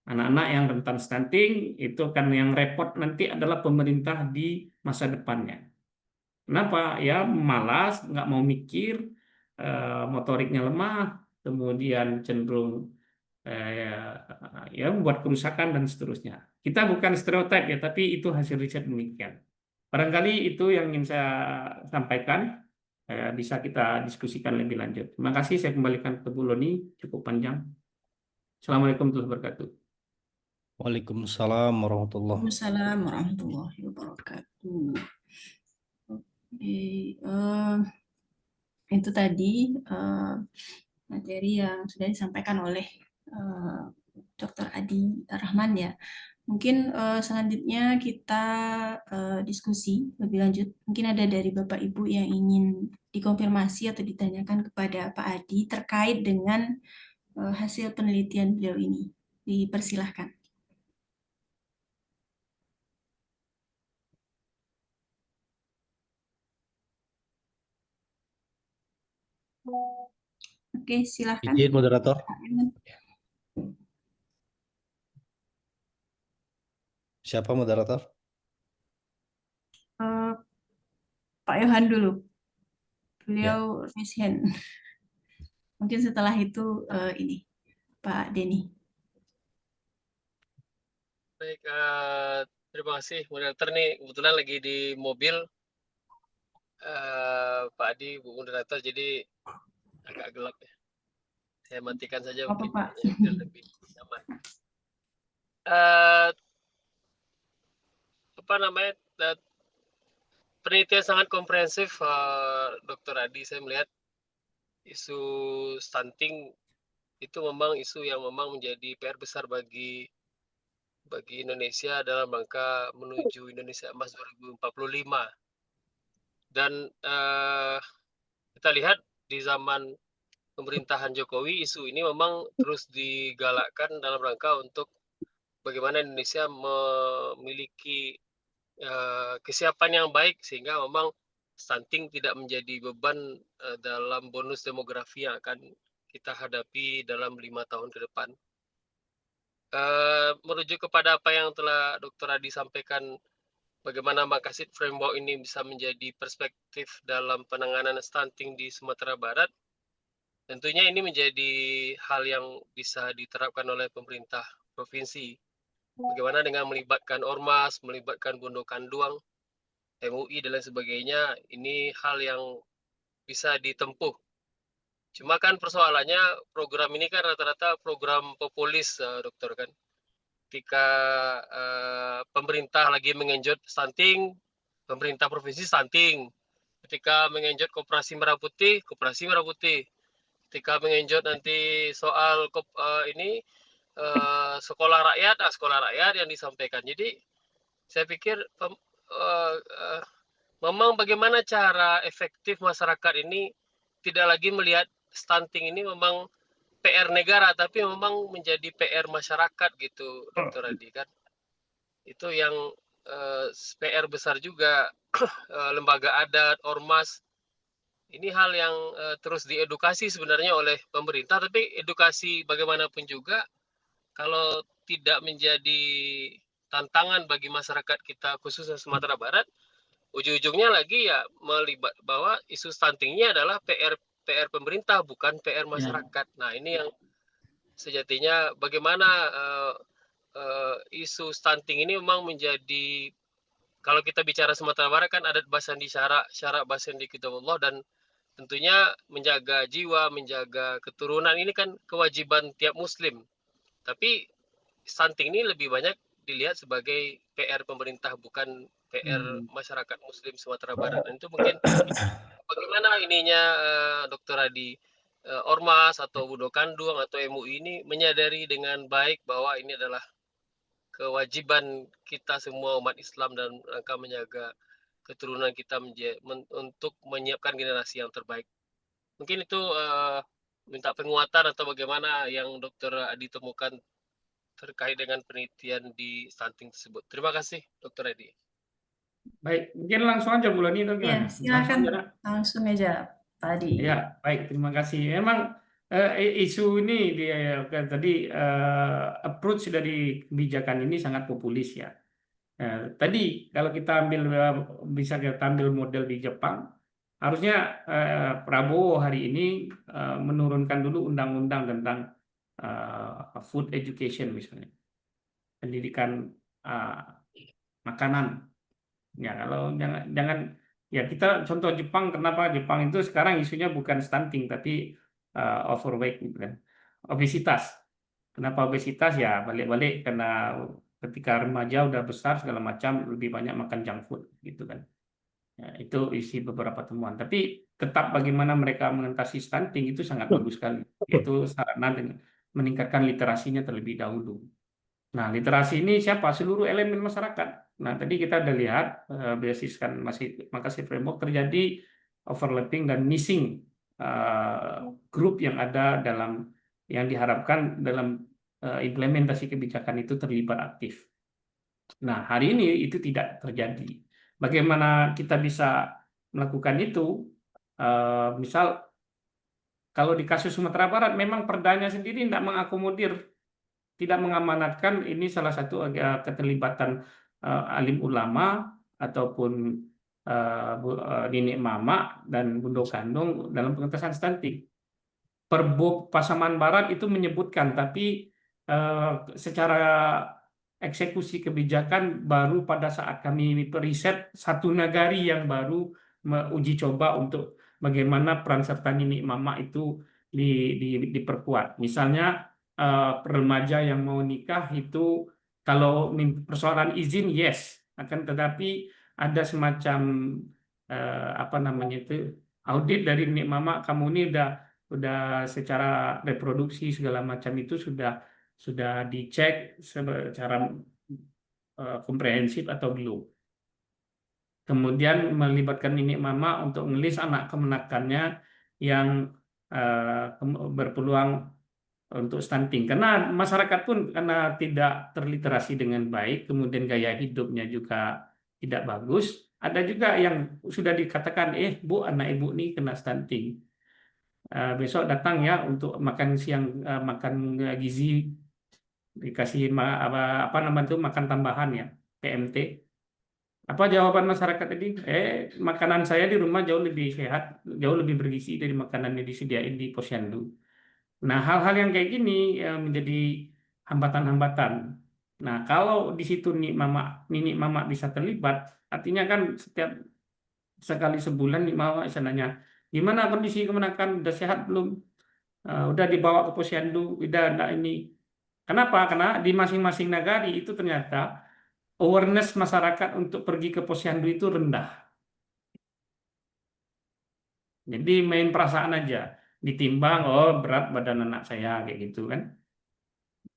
Anak-anak yang rentan stunting itu kan yang repot nanti adalah pemerintah di masa depannya. Kenapa? Ya malas, nggak mau mikir, motoriknya lemah, kemudian cenderung ya membuat kerusakan dan seterusnya. Kita bukan stereotip ya, tapi itu hasil riset demikian. Barangkali itu yang ingin saya sampaikan. Bisa kita diskusikan lebih lanjut. Terima kasih, saya kembalikan ke Bu Loni, cukup panjang. Assalamualaikum warahmatullahi wabarakatuh. Waalaikumsalam warahmatullahi wabarakatuh. Waalaikumsalam warahmatullahi wabarakatuh. Oke, itu tadi materi yang sudah disampaikan oleh Dr. Adi Rahman ya. Mungkin selanjutnya kita diskusi lebih lanjut. Mungkin ada dari Bapak Ibu yang ingin dikonfirmasi atau ditanyakan kepada Pak Adi terkait dengan hasil penelitian beliau ini. Dipersilahkan. Oke, silahkan. Izin moderator. Siapa moderator? Pak Yohan dulu. Beliau raise hand. Mungkin setelah itu ini Pak Denny. Baik, terima kasih moderator nih. Kebetulan lagi di mobil Pak Adi, Bu moderator, jadi agak gelap ya. Saya matikan saja mungkin biar lebih nyaman. Penelitian sangat komprehensif, Dr. Adi. Saya melihat isu stunting itu memang isu yang memang menjadi PR besar bagi Indonesia dalam rangka menuju Indonesia Emas 2045. Dan kita lihat di zaman pemerintahan Jokowi, isu ini memang terus digalakkan dalam rangka untuk bagaimana Indonesia memiliki kesiapan yang baik sehingga memang stunting tidak menjadi beban dalam bonus demografi yang akan kita hadapi dalam 5 tahun ke depan. Merujuk kepada apa yang telah Dr. Adi sampaikan, bagaimana Makassar Framework ini bisa menjadi perspektif dalam penanganan stunting di Sumatera Barat, tentunya ini menjadi hal yang bisa diterapkan oleh pemerintah provinsi. Bagaimana dengan melibatkan ormas, melibatkan Bundo Kanduang, MUI dan lain sebagainya, ini hal yang bisa ditempuh. Cuma kan persoalannya program ini kan rata-rata program populis, dokter kan. Ketika pemerintah lagi mengenjot stunting, pemerintah provinsi stunting. Ketika mengenjot koperasi merah putih, koperasi merah putih. Ketika mengenjot nanti soal sekolah rakyat yang disampaikan. Jadi saya pikir memang bagaimana cara efektif masyarakat ini tidak lagi melihat stunting ini memang PR negara, tapi memang menjadi PR masyarakat gitu, Dr. Adi kan. Itu yang PR besar juga, lembaga adat, ormas. Ini hal yang terus diedukasi sebenarnya oleh pemerintah, tapi edukasi bagaimanapun juga, kalau tidak menjadi tantangan bagi masyarakat kita khususnya Sumatera Barat, ujung-ujungnya lagi ya melibat bahwa isu stuntingnya adalah PR pemerintah bukan PR masyarakat. Nah ini yang sejatinya bagaimana isu stunting ini memang menjadi, kalau kita bicara Sumatera Barat kan adat Basandi syarak Basandi Kitabullah, dan tentunya menjaga jiwa, menjaga keturunan ini kan kewajiban tiap muslim. Tapi stunting ini lebih banyak dilihat sebagai PR pemerintah bukan PR masyarakat muslim Sumatera Barat. Dan itu mungkin bagaimana ininya Dr. Adi, ormas atau Bundo Kanduang atau MUI ini menyadari dengan baik bahwa ini adalah kewajiban kita semua umat Islam dan rangka menjaga keturunan kita untuk menyiapkan generasi yang terbaik. Mungkin itu minta penguatan atau bagaimana yang Dr. Adi temukan terkait dengan penelitian di stunting tersebut. Terima kasih, Dr. Adi. Baik, mungkin langsung aja Bu Lani atau Ya, gimana? silakan langsung aja tadi. Ya, baik, terima kasih. Memang isu ini tadi approach dari kebijakan ini sangat populis ya. Tadi kalau kita bisa kita ambil model di Jepang, harusnya Prabowo hari ini menurunkan dulu undang-undang tentang food education misalnya, pendidikan makanan. Ya kalau jangan ya kita contoh Jepang, kenapa Jepang itu sekarang isunya bukan stunting tapi overweight gitu kan, obesitas. Kenapa obesitas ya balik-balik karena ketika remaja udah besar segala macam lebih banyak makan junk food gitu kan. Ya, itu isi beberapa temuan. Tapi tetap bagaimana mereka mengatasi stunting itu sangat bagus sekali. Yaitu sarana dengan meningkatkan literasinya terlebih dahulu. Nah, literasi ini siapa? Seluruh elemen masyarakat. Nah, tadi kita udah lihat basiskan Makassar Framework terjadi overlapping dan missing grup yang ada dalam yang diharapkan dalam implementasi kebijakan itu terlibat aktif. Nah, hari ini itu tidak terjadi. Bagaimana kita bisa melakukan itu? Misal, kalau di kasus Sumatera Barat, memang perdanya sendiri tidak mengakomodir, tidak mengamanatkan ini salah satu keterlibatan alim ulama ataupun nenek mama dan Bundo Kandung dalam pengentasan stunting. Perbup Pasaman Barat itu menyebutkan, tapi secara eksekusi kebijakan baru pada saat kami riset satu nagari yang baru uji coba untuk bagaimana peran serta nenek mama itu diperkuat. Misalnya remaja yang mau nikah itu kalau persoalan izin yes, akan tetapi ada semacam apa namanya itu audit dari nenek mama, kamu ini udah secara reproduksi segala macam itu sudah dicek secara komprehensif atau belum. Kemudian melibatkan nenek mama untuk ngelis anak kemenakannya yang berpeluang untuk stunting. Karena masyarakat pun karena tidak terliterasi dengan baik, kemudian gaya hidupnya juga tidak bagus. Ada juga yang sudah dikatakan, Bu, anak ibu nih kena stunting. Besok datang ya untuk makan siang, makan gizi, dikasih apa namanya itu makan tambahan ya, PMT. Apa jawaban masyarakat tadi? Makanan saya di rumah jauh lebih sehat, jauh lebih bergizi dari makanan yang disediain di posyandu. Nah, hal-hal yang kayak gini menjadi hambatan-hambatan. Nah, kalau di situ nini mama bisa terlibat, artinya kan setiap sekali sebulan nih mama bisa nanya, gimana kondisi kemenakan, udah sehat belum? Udah dibawa ke posyandu, udah enggak ini. Kenapa? Karena di masing-masing negara itu ternyata awareness masyarakat untuk pergi ke posyandu itu rendah. Jadi main perasaan aja, ditimbang, oh berat badan anak saya kayak gitu kan.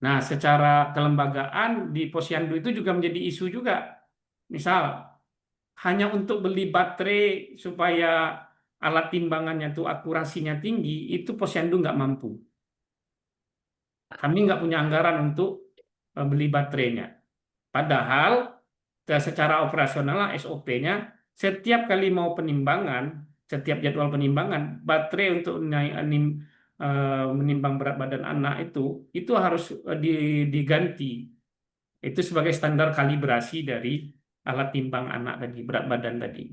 Nah, secara kelembagaan di posyandu itu juga menjadi isu juga. Misal, hanya untuk beli baterai supaya alat timbangannya itu akurasinya tinggi, itu posyandu nggak mampu. Kami nggak punya anggaran untuk beli baterainya. Padahal secara operasional SOP-nya setiap kali mau penimbangan, setiap jadwal penimbangan, baterai untuk menimbang berat badan anak itu harus diganti. Itu sebagai standar kalibrasi dari alat timbang anak tadi, berat badan tadi.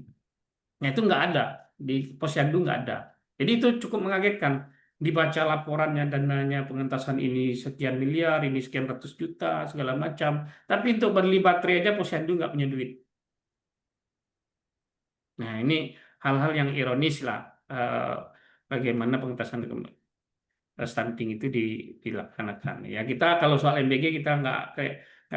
Nah itu nggak ada, di posyandu nggak ada. Jadi itu cukup mengagetkan. Dibaca laporannya dananya pengentasan ini sekian miliar, ini sekian ratus juta, segala macam. Tapi untuk beli baterai aja posyandu nggak punya duit. Nah ini hal-hal yang ironis lah. Bagaimana pengentasan stunting itu dilaksanakan. Ya kita kalau soal MBG kita nggak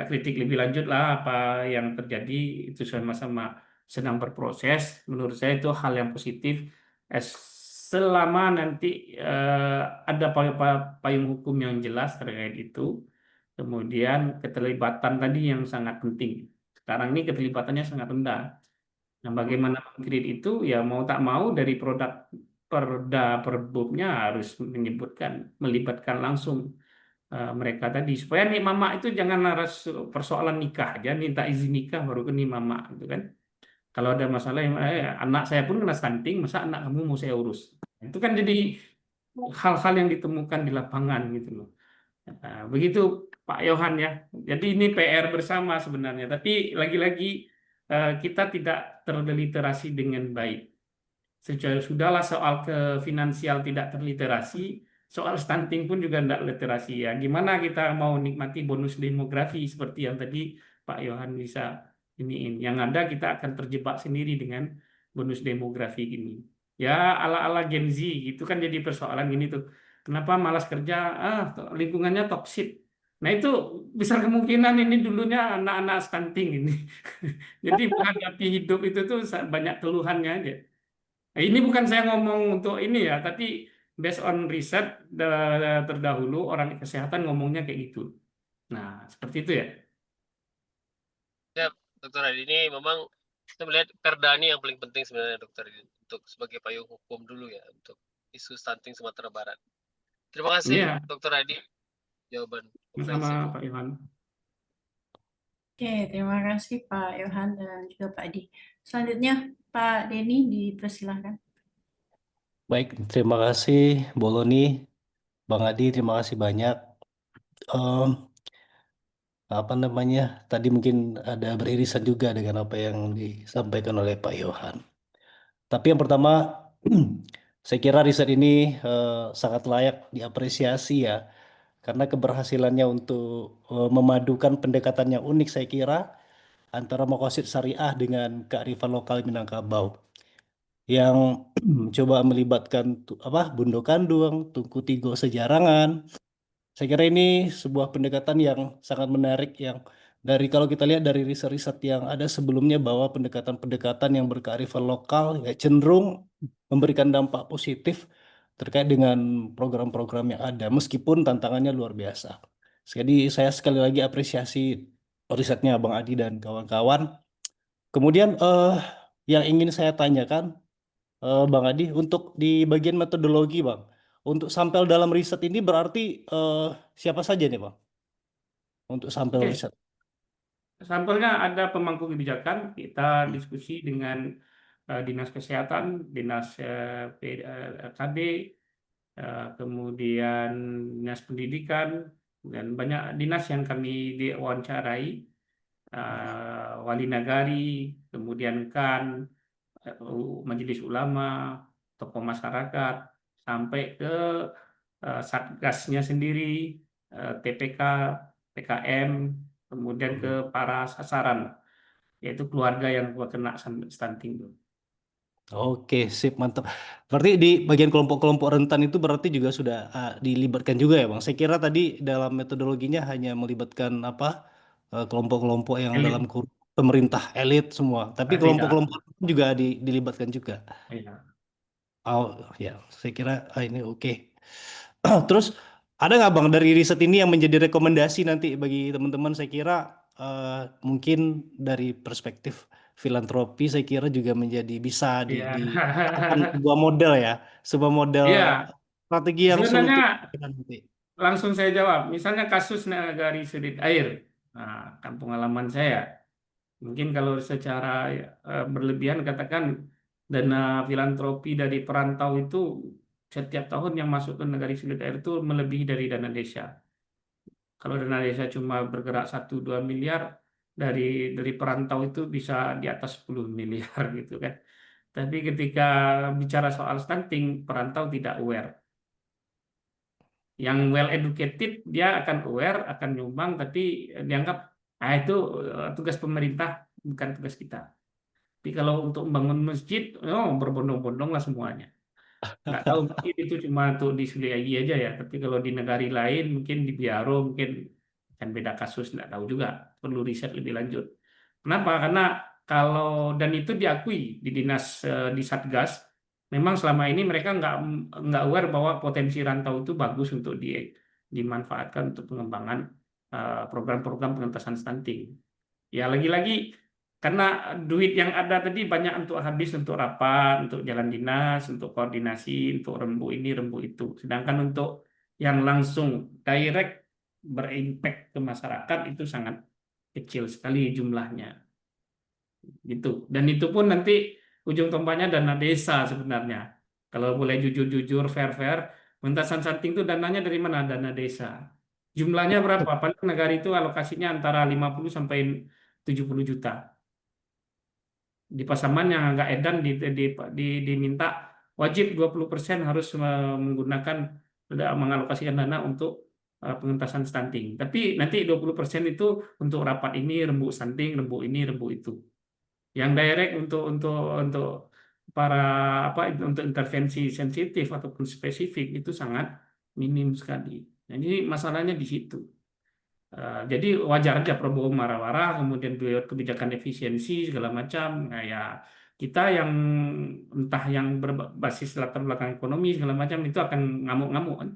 kritik lebih lanjut lah apa yang terjadi itu sama-sama sedang berproses. Menurut saya itu hal yang positif. Selama nanti ada payung hukum yang jelas terkait itu, kemudian keterlibatan tadi yang sangat penting. Sekarang ini keterlibatannya sangat rendah. Nah, bagaimana mengkrit itu ya mau tak mau dari produk perda perbubnya harus melibatkan langsung mereka tadi supaya nih mama itu jangan harus persoalan nikah aja minta izin nikah baru ke nih mama gitu kan. Kalau ada masalah anak saya pun kena stunting, masa anak kamu mau saya urus? Itu kan jadi hal-hal yang ditemukan di lapangan gitu loh. Nah, begitu Pak Yohan ya. Jadi ini PR bersama sebenarnya. Tapi lagi-lagi kita tidak terliterasi dengan baik. Sudahlah soal ke finansial tidak terliterasi, soal stunting pun juga tidak literasi ya. Gimana kita mau nikmati bonus demografi seperti yang tadi Pak Yohan bisa iniin. Yang ada kita akan terjebak sendiri dengan bonus demografi ini. Ya ala-ala Gen Z itu kan jadi persoalan gini tuh. Kenapa malas kerja? Lingkungannya toksik. Nah itu besar kemungkinan ini dulunya anak-anak stunting ini. Jadi menghadapi hidup itu tuh banyak keluhannya aja. Nah, ini bukan saya ngomong untuk ini ya, tapi based on riset terdahulu orang kesehatan ngomongnya kayak gitu. Nah, seperti itu ya. Ya, Dokter Adi, ini memang kita melihat perda ini yang paling penting sebenarnya Dokter Adi, untuk sebagai payung hukum dulu ya untuk isu stunting Sumatera Barat. Terima kasih Iya. Dokter Adi jawaban Sama Pak Yohan. Oke, terima kasih Pak Yohan dan juga Pak Adi. Selanjutnya Pak Denny dipersilahkan. Baik, terima kasih Boloni, Bang Adi, terima kasih banyak. Apa namanya? Tadi mungkin ada beririsan juga dengan apa yang disampaikan oleh Pak Yohan. Tapi yang pertama, saya kira riset ini sangat layak diapresiasi ya, karena keberhasilannya untuk memadukan pendekatan yang unik saya kira antara maqasid syariah dengan kearifan lokal Minangkabau yang coba melibatkan Bundo Kandung, Tungku Tigo Sejarangan. Saya kira ini sebuah pendekatan yang sangat menarik yang kalau kita lihat dari riset-riset yang ada sebelumnya bahwa pendekatan-pendekatan yang berkearifan lokal ya cenderung memberikan dampak positif terkait dengan program-program yang ada meskipun tantangannya luar biasa. Jadi saya sekali lagi apresiasi risetnya Bang Adi dan kawan-kawan. Kemudian yang ingin saya tanyakan, Bang Adi, untuk di bagian metodologi, Bang, untuk sampel dalam riset ini berarti siapa saja nih, Bang? Untuk sampel Oke, riset. sampelnya ada pemangku kebijakan, kita diskusi dengan Dinas Kesehatan, Dinas KD, kemudian Dinas Pendidikan, dan banyak dinas yang kami diwawancarai, Wali Nagari, kemudian KAN, Majelis Ulama, tokoh masyarakat, sampai ke Satgasnya sendiri, TPK, PKM, kemudian ke para sasaran, yaitu keluarga yang kena stunting. Oke, sip, mantap. Berarti di bagian kelompok-kelompok rentan itu berarti juga sudah dilibatkan juga ya, Bang. Saya kira tadi dalam metodologinya hanya melibatkan apa kelompok-kelompok yang dalam Elit, pemerintah elit semua, tapi tidak. kelompok-kelompok juga dilibatkan juga. Ya. Oh ya, saya kira ini oke. Terus ada nggak Bang dari riset ini yang menjadi rekomendasi nanti bagi teman-teman? Saya kira mungkin dari perspektif filantropi, saya kira juga menjadi bisa Ya. dikatakan sebuah model ya, sebuah model Ya, strategi yang sebenarnya solutif nanti. langsung saya jawab. Misalnya kasus Nagari Sudit Air, nah, kampung halaman saya. Mungkin kalau secara berlebihan katakan dana filantropi dari perantau itu setiap tahun yang masuk ke Nagari Sudit Air itu melebihi dari dana desa. Kalau dana desa cuma bergerak 1-2 miliar, dari perantau itu bisa di atas 10 miliar gitu kan. Tapi ketika bicara soal stunting, perantau tidak aware. Yang well educated dia akan aware, akan nyumbang, tapi dianggap itu tugas pemerintah, bukan tugas kita. Tapi kalau untuk membangun masjid, berbondong-bondong lah semuanya. Nggak tahu mungkin itu cuma untuk di Suriayi aja ya. Tapi kalau di negara lain, mungkin di Biaro, mungkin kan beda kasus, nggak tahu juga. Perlu riset lebih lanjut. Kenapa? Karena kalau dan itu diakui di dinas di Satgas, memang selama ini mereka nggak aware bahwa potensi rantau itu bagus untuk dimanfaatkan untuk pengembangan program-program pengentasan stunting. Ya lagi-lagi karena duit yang ada tadi banyak untuk habis untuk rapat, untuk jalan dinas, untuk koordinasi, untuk rembu ini, rembu itu. Sedangkan untuk yang langsung direct berimpact ke masyarakat itu sangat kecil sekali jumlahnya. Gitu. Dan itu pun nanti ujung tombaknya dana desa sebenarnya. Kalau boleh jujur-jujur, fair-fair, pengentasan stunting itu dananya dari mana? Dana desa. Jumlahnya berapa? Paling negara itu alokasinya antara 50 sampai 70 juta. Di Pasaman yang agak edan diminta wajib 20% harus menggunakan mengalokasikan dana untuk pengentasan stunting. Tapi nanti 20% itu untuk rapat ini, rembuk stunting, rembuk ini, rembuk itu. Yang direct untuk para untuk intervensi sensitif ataupun spesifik itu sangat minim sekali. Jadi masalahnya di situ. Jadi wajar aja Prabowo marah-marah, kemudian beliau kebijakan efisiensi segala macam. Nah, ya kita yang entah yang berbasis latar belakang ekonomi segala macam itu akan ngamuk-ngamuk kan.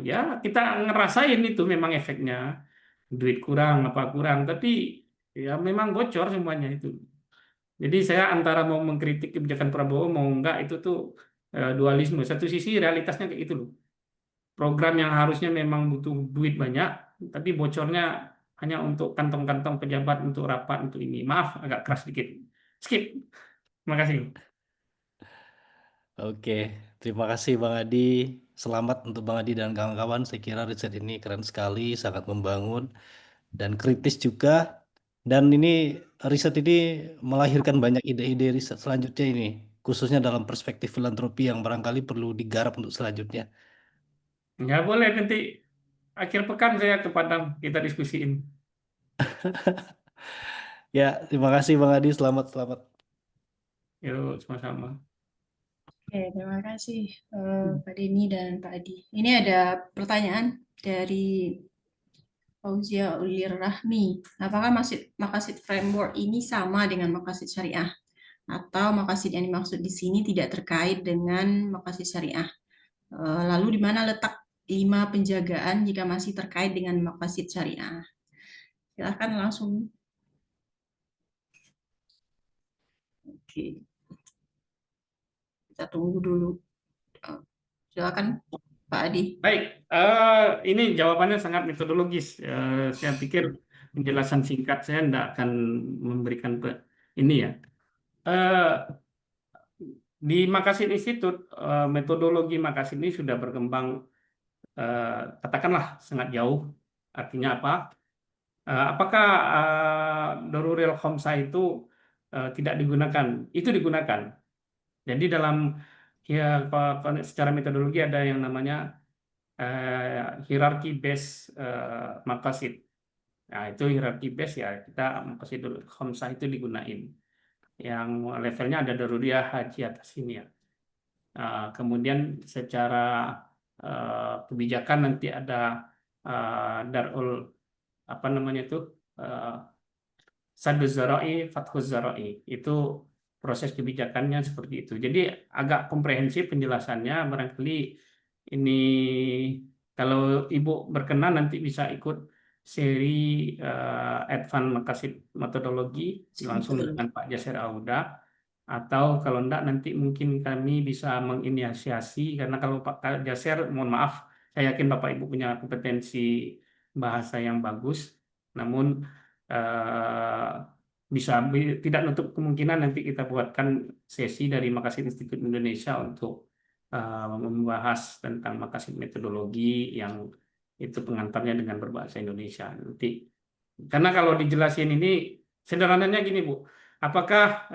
Ya kita ngerasain itu memang efeknya duit kurang apa kurang, tapi ya memang bocor semuanya itu. Jadi saya antara mau mengkritik kebijakan Prabowo mau enggak itu tuh dualisme. Satu sisi realitasnya kayak gitu loh. Program yang harusnya memang butuh duit banyak, tapi bocornya hanya untuk kantong-kantong pejabat, untuk rapat, untuk ini. Maaf, agak keras sedikit. Skip. Terima kasih. Oke, terima kasih Bang Adi. Selamat untuk Bang Adi dan kawan-kawan. Saya kira riset ini keren sekali, sangat membangun dan kritis juga. Dan ini riset ini melahirkan banyak ide-ide riset selanjutnya ini, khususnya dalam perspektif filantropi yang barangkali perlu digarap untuk selanjutnya. Ya boleh nanti akhir pekan saya ke Padang, kita diskusiin. Ya, terima kasih Bang Adi. Selamat, selamat. Yuk, sama-sama. Oke, terima kasih Pak Denny dan Pak Adi. Ini ada pertanyaan dari Fauzia Ulir Rahmi. Apakah maqasid framework ini sama dengan maqasid syariah? Atau maqasid yang dimaksud di sini tidak terkait dengan maqasid syariah? Lalu di mana letak 5 penjagaan jika masih terkait dengan maqasid syariah? Silahkan langsung. Oke, kita tunggu dulu. Silakan Pak Adi. Baik, ini jawabannya sangat metodologis. Saya pikir penjelasan singkat saya tidak akan memberikan ini ya. Di Makassar Institute, metodologi Makassar ini sudah berkembang, katakanlah sangat jauh. Artinya apa? Apakah Daruril Khamsah itu tidak digunakan? Itu digunakan. Jadi dalam ya, secara metodologi ada yang namanya hierarchy based maqasid. Nah, itu hierarchy based ya, kita maqasidul khamsah itu digunain. Yang levelnya ada daruriyah, haji, atas ini ya. Kemudian secara kebijakan nanti ada darul apa namanya itu Saduz Zara'i, Fathuz Zara'i. Itu proses kebijakannya seperti itu. Jadi agak komprehensif penjelasannya. Barangkali ini kalau Ibu berkenan nanti bisa ikut seri Advanced Maqasid Metodologi langsung dengan Pak Jasir Auda. Atau kalau enggak nanti mungkin kami bisa menginisiasi, karena kalau Pak Jasir, mohon maaf, saya yakin Bapak Ibu punya kompetensi bahasa yang bagus. Namun tidak nutup kemungkinan nanti kita buatkan sesi dari Makassar Institute Indonesia untuk membahas tentang Makassar metodologi yang itu pengantarnya dengan berbahasa Indonesia nanti. Karena kalau dijelasin ini sederhananya gini Bu, apakah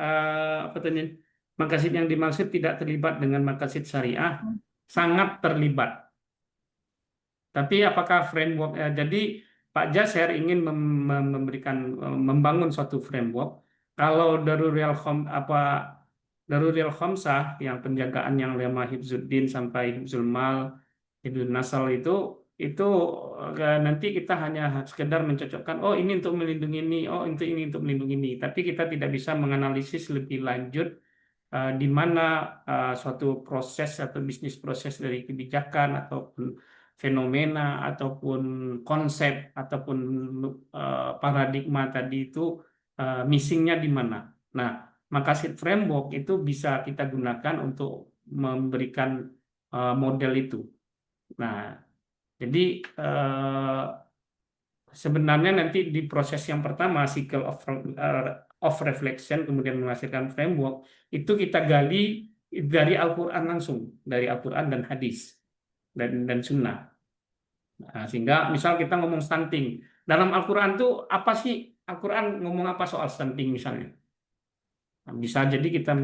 Makassar yang dimaksud tidak terlibat dengan Makassar syariah? Sangat terlibat. Tapi apakah framework jadi Pak Jasir ingin membangun suatu framework. Kalau Daruril Khamsah yang penjagaan yang lema Hifzuddin sampai Hifzul Mal, Hifzul Nasal itu nanti kita hanya sekedar mencocokkan, oh ini untuk melindungi ini, oh ini untuk melindungi ini. Tapi kita tidak bisa menganalisis lebih lanjut di mana suatu proses atau bisnis proses dari kebijakan ataupun fenomena ataupun konsep ataupun paradigma tadi itu missingnya di mana. Nah, Makassar framework itu bisa kita gunakan untuk memberikan model itu. Nah, jadi sebenarnya nanti di proses yang pertama cycle of reflection kemudian menghasilkan framework itu kita gali dari Al-Quran langsung, dari Al-Quran dan hadis dan sunnah. Nah, sehingga misal kita ngomong stunting, dalam Al-Quran tuh apa sih? Al-Quran ngomong apa soal stunting misalnya? Nah, bisa jadi kita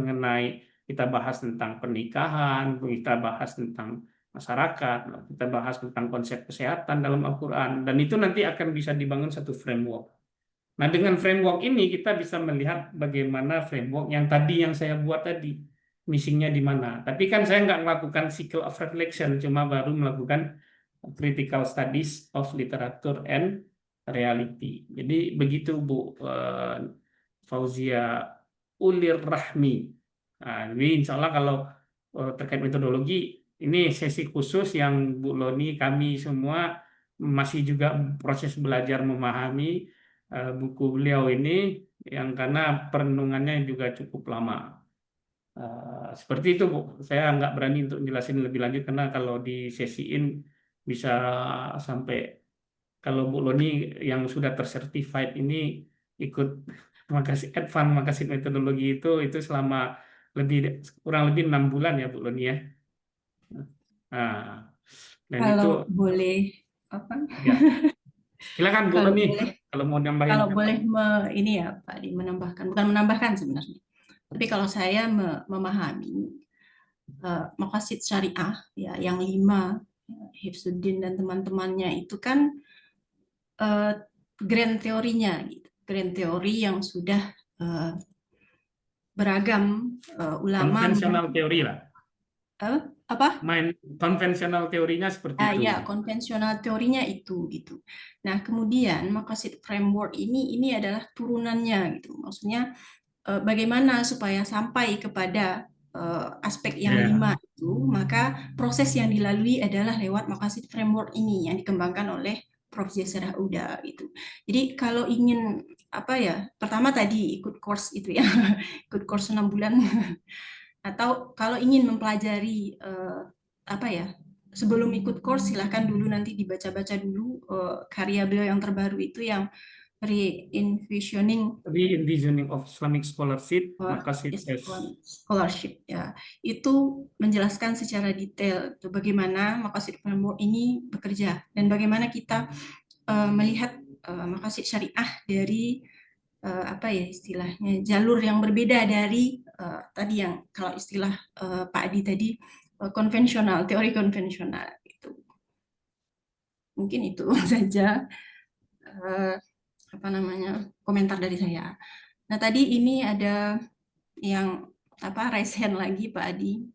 bahas tentang pernikahan, kita bahas tentang masyarakat, kita bahas tentang konsep kesehatan dalam Al-Quran, dan itu nanti akan bisa dibangun satu framework. Nah, dengan framework ini kita bisa melihat bagaimana framework yang saya buat tadi, missingnya di mana. Tapi kan saya nggak melakukan cycle of reflection, cuma baru melakukan critical studies of literature and reality. Jadi begitu Bu Fauzia Ulir Rahmi. Nah, ini insya Allah kalau terkait metodologi, ini sesi khusus yang Bu Loni, kami semua masih juga proses belajar memahami buku beliau ini, yang karena perenungannya juga cukup lama. Seperti itu Bu, saya nggak berani untuk jelasin lebih lanjut karena kalau disesiin bisa sampai, kalau Bu Loni yang sudah tersertified ini ikut Makassar metodologi itu selama kurang lebih 6 bulan ya Bu Loni ya. Nah, dan Kalau itu boleh apa? ya. Silakan Bu Kalau Loni boleh, kalau mau nambahin. kalau boleh ini ya Pak Di, menambahkan, bukan menambahkan sebenarnya. Tapi kalau saya memahami Maqasid Syariah ya yang 5 Hifzuddin dan teman-temannya itu kan grand teorinya gitu. Grand teori yang sudah beragam ulama Konvensional teori lah. apa? Konvensional teorinya seperti itu. Ya, konvensional teorinya itu gitu. Nah, kemudian Maqasid framework ini adalah turunannya gitu. Maksudnya bagaimana supaya sampai kepada aspek yang 5 itu, maka proses yang dilalui adalah lewat Maqasid framework ini yang dikembangkan oleh Prof. Jasara Huda gitu. Jadi kalau ingin apa ya, pertama tadi ikut course itu ya, ikut course 6 bulan atau kalau ingin mempelajari apa ya, sebelum ikut course silahkan dulu nanti dibaca-baca dulu karya beliau yang terbaru itu yang Re-envisioning of Islamic Scholarship, Maqasid Islamic Scholarship ya. Itu menjelaskan secara detail tuh bagaimana Maqasid Framework ini bekerja dan bagaimana kita melihat Maqasid Syariah dari apa ya istilahnya jalur yang berbeda dari tadi yang kalau istilah Pak Adi tadi konvensional, teori konvensional itu. Mungkin itu saja apa namanya komentar dari saya. Nah, tadi ini ada yang apa raise hand lagi Pak Adi.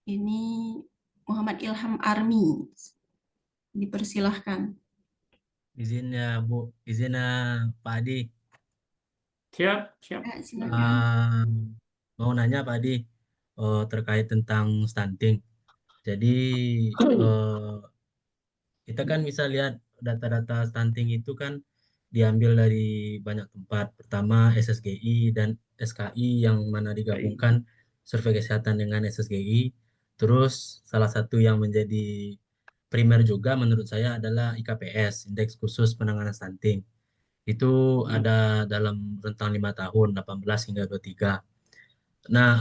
Ini Muhammad Ilham Army. Dipersilahkan. Izin ya Bu, izin ya Pak Adi. Siap. Silakan. Mau nanya Pak Adi terkait tentang stunting. Jadi kita kan bisa lihat data-data stunting itu kan diambil dari banyak tempat. Pertama SSGI dan SKI yang mana digabungkan survei kesehatan dengan SSGI. Terus salah satu yang menjadi primer juga menurut saya adalah IKPS, Indeks Khusus Penanganan Stunting. Itu ada dalam rentang 5 tahun, 18 hingga 23. Nah,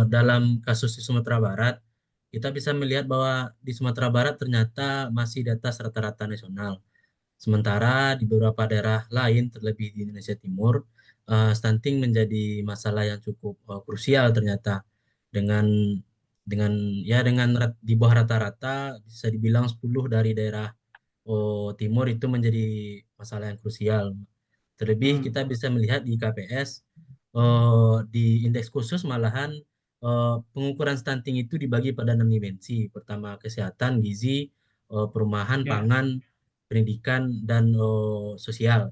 dalam kasus di Sumatera Barat, kita bisa melihat bahwa di Sumatera Barat ternyata masih di atas rata-rata nasional. Sementara di beberapa daerah lain, terlebih di Indonesia Timur, stunting menjadi masalah yang cukup krusial ternyata. Dengan di bawah rata-rata bisa dibilang 10 dari daerah timur itu menjadi masalah yang krusial. Terlebih kita bisa melihat di KPS di indeks khusus malahan pengukuran stunting itu dibagi pada 6 dimensi. Pertama kesehatan, gizi, perumahan, pangan, pendidikan, dan sosial.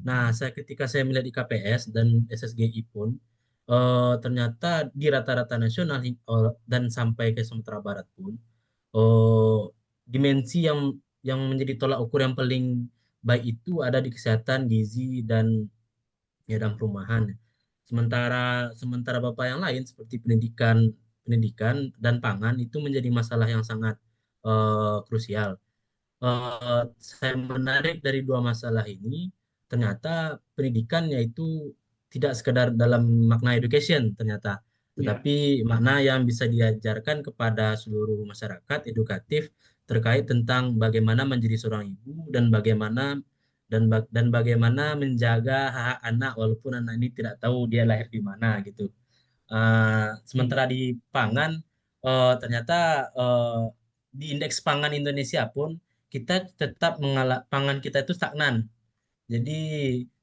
Nah, ketika saya melihat di KPS dan SSGI pun ternyata di rata-rata nasional dan sampai ke Sumatera Barat pun dimensi yang menjadi tolak ukur yang paling baik itu ada di kesehatan, gizi, dan perumahan. Sementara Bapak yang lain seperti pendidikan dan pangan itu menjadi masalah yang sangat krusial. Saya menarik dari dua masalah ini, ternyata pendidikan yaitu tidak sekedar dalam makna education ternyata, tetapi makna yang bisa diajarkan kepada seluruh masyarakat edukatif terkait tentang bagaimana menjadi seorang ibu dan bagaimana menjaga hak anak walaupun anak ini tidak tahu dia lahir di mana gitu. Sementara di pangan ternyata di indeks pangan Indonesia pun kita tetap pangan kita itu stagnan. Jadi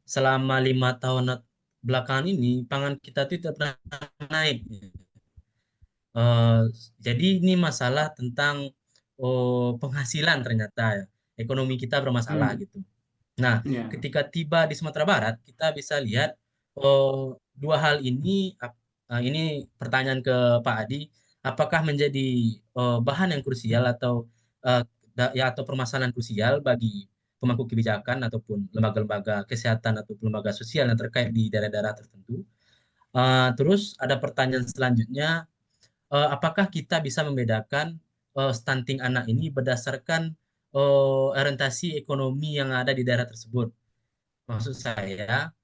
selama 5 tahun belakangan ini pangan kita itu tidak pernah naik. Jadi ini masalah tentang penghasilan ternyata ya. Ekonomi kita bermasalah gitu. Nah, ketika tiba di Sumatera Barat, kita bisa lihat dua hal ini. Ini pertanyaan ke Pak Adi, apakah menjadi bahan yang krusial atau atau permasalahan krusial bagi pemangku kebijakan ataupun lembaga-lembaga kesehatan atau lembaga sosial yang terkait di daerah-daerah tertentu. Terus ada pertanyaan selanjutnya, apakah kita bisa membedakan stunting anak ini berdasarkan orientasi ekonomi yang ada di daerah tersebut? Maksud saya,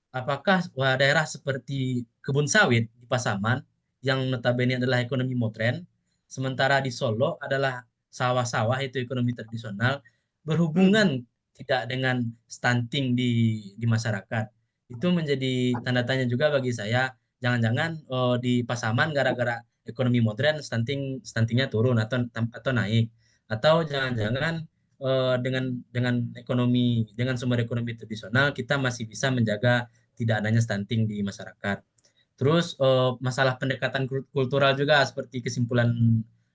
apakah daerah seperti kebun sawit di Pasaman yang notabene adalah ekonomi modern, sementara di Solo adalah sawah-sawah itu ekonomi tradisional, berhubungan tidak dengan stunting di masyarakat? Itu menjadi tanda tanya juga bagi saya. Jangan-jangan di Pasaman gara-gara ekonomi modern stuntingnya turun atau naik, atau jangan-jangan dengan sumber ekonomi tradisional kita masih bisa menjaga tidak adanya stunting di masyarakat. Terus masalah pendekatan kultural juga seperti kesimpulan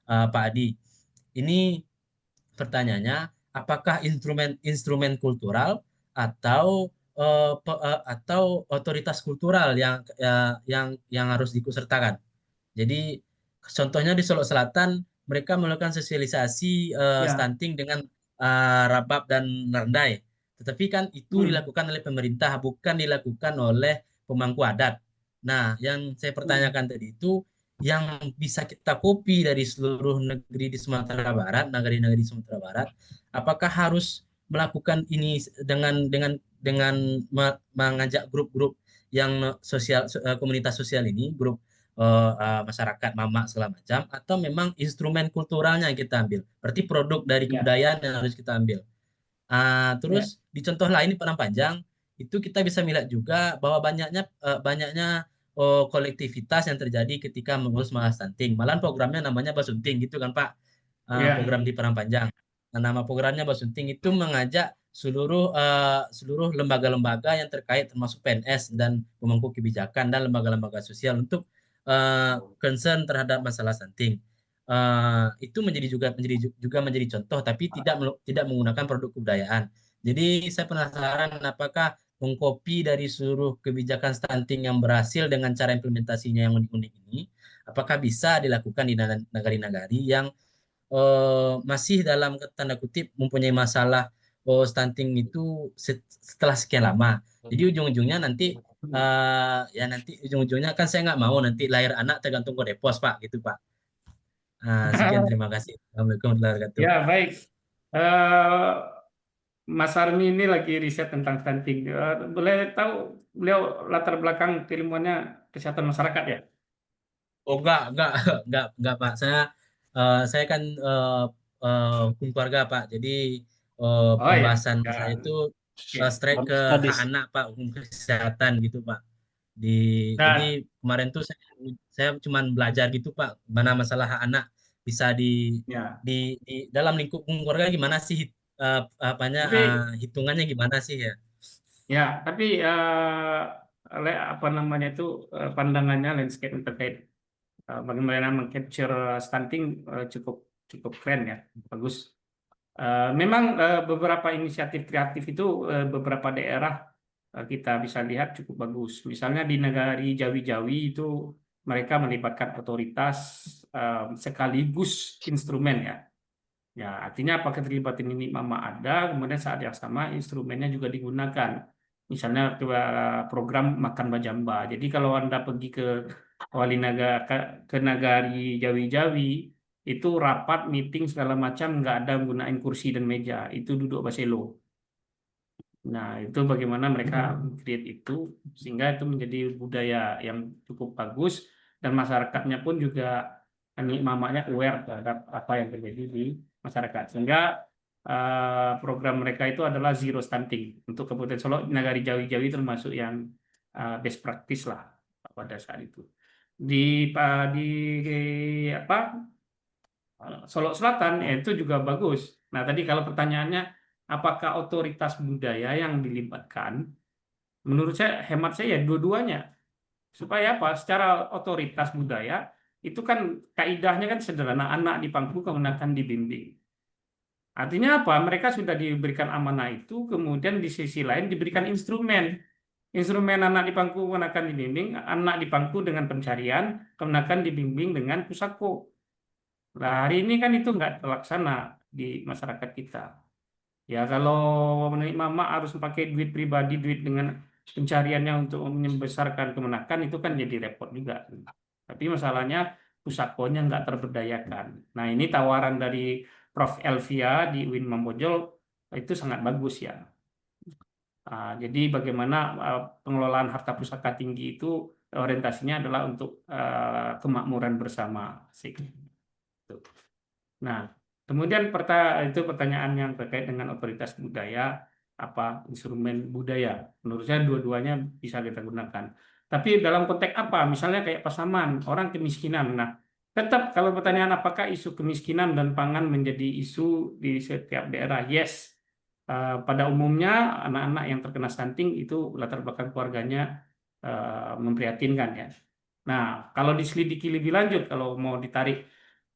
Pak Adi. Ini pertanyaannya, apakah instrumen kultural atau otoritas kultural yang harus diikutsertakan? Jadi contohnya di Solo Selatan mereka melakukan sosialisasi stunting dengan Rabab dan Randai. Tetapi kan itu dilakukan oleh pemerintah, bukan dilakukan oleh pemangku adat. Nah, yang saya pertanyakan tadi itu yang bisa kita copy dari seluruh negeri di Sumatera Barat, nagari-nagari di Sumatera Barat, apakah harus melakukan ini dengan mengajak grup-grup yang komunitas sosial ini, grup masyarakat, mamak segala macam, atau memang instrumen kulturalnya yang kita ambil. Berarti produk dari Ya. kebudayaan yang harus kita ambil. Terus di contoh lain di Padang Panjang itu kita bisa melihat juga bahwa banyaknya kolektivitas yang terjadi ketika mengurus masalah stunting. Malahan programnya namanya Basunting gitu kan Pak. Ya. Program di Padang Panjang. Nah, nama programnya Basunting itu mengajak seluruh lembaga-lembaga yang terkait termasuk PNS dan pemangku kebijakan dan lembaga-lembaga sosial untuk concern terhadap masalah stunting. Itu menjadi contoh, tapi tidak menggunakan produk kebudayaan. Jadi saya penasaran apakah mengcopy dari seluruh kebijakan stunting yang berhasil dengan cara implementasinya yang unik-unik ini, apakah bisa dilakukan di negari-negari yang masih dalam tanda kutip mempunyai masalah stunting itu setelah sekian lama. Jadi ujung-ujungnya nanti ujung-ujungnya kan saya nggak mau nanti lahir anak tergantung kode pos Pak, gitu Pak. Sekian, terima kasih. Assalamualaikum warahmatullahi wabarakatuh. Ya, baik. Mas Armi ini lagi riset tentang stunting. Boleh tahu beliau latar belakang keilmuannya kesehatan masyarakat ya? Oh enggak Pak. Saya kan hukum keluarga Pak. Jadi Oh ya. pembahasan Ya. saya itu Oke. straight ke Studies. hak anak Pak, hukum kesehatan gitu Pak. Dan Jadi kemarin tuh saya cuma belajar gitu Pak, mana masalah hak anak bisa ya. di dalam lingkup hukum keluarga gimana sih Tapi hitungannya gimana sih ya? ya, tapi apa namanya itu pandangannya landscape terkait bagaimana mengcapture stunting cukup keren ya, bagus. Memang beberapa inisiatif kreatif itu beberapa daerah kita bisa lihat cukup bagus. Misalnya di negari Jawi-Jawi itu mereka melibatkan otoritas sekaligus instrumen ya. Ya, artinya apa keterlibatan ini mama ada, kemudian saat yang sama instrumennya juga digunakan. Misalnya program Makan Bajamba. Jadi kalau Anda pergi ke wali naga ke nagari Jawi-Jawi, itu rapat, meeting segala macam nggak ada menggunakan kursi dan meja, itu duduk baselo. Nah, itu bagaimana mereka create itu sehingga itu menjadi budaya yang cukup bagus dan masyarakatnya pun juga mamanya aware terhadap apa yang terjadi di masyarakat. Sehingga program mereka itu adalah zero stunting untuk Kabupaten Solo, Nagari Jawi-Jawi termasuk yang best practice lah pada saat itu. Di Solo Selatan ya itu juga bagus. Nah, tadi kalau pertanyaannya apakah otoritas budaya yang dilibatkan? Menurut saya, hemat saya ya dua-duanya. Supaya apa? Secara otoritas budaya itu kan kaidahnya kan sederhana, anak di pangku kemenakan dibimbing. Artinya apa? Mereka sudah diberikan amanah itu, kemudian di sisi lain diberikan instrumen. Instrumen anak di pangku kemenakan dibimbing, anak di pangku dengan pencarian, kemenakan dibimbing dengan pusako. Nah, hari ini kan itu nggak terlaksana di masyarakat kita. Ya, kalau menurut mama harus pakai duit pribadi, duit dengan pencariannya untuk membesarkan kemenakan, itu kan jadi repot juga. Tapi masalahnya pusakonya nggak terberdayakan. Nah, ini tawaran dari Prof. Elvia di UIN Mampojol itu sangat bagus ya. Jadi bagaimana pengelolaan harta pusaka tinggi itu orientasinya adalah untuk kemakmuran bersama. Nah, kemudian itu pertanyaan yang terkait dengan otoritas budaya, apa instrumen budaya. Menurut saya dua-duanya bisa kita gunakan. Tapi dalam konteks apa? Misalnya kayak pasaman, orang kemiskinan. Nah, tetap kalau pertanyaan apakah isu kemiskinan dan pangan menjadi isu di setiap daerah? Yes. Pada umumnya anak-anak yang terkena stunting itu latar belakang keluarganya memprihatinkan ya. Nah, kalau diselidiki lebih lanjut, kalau mau ditarik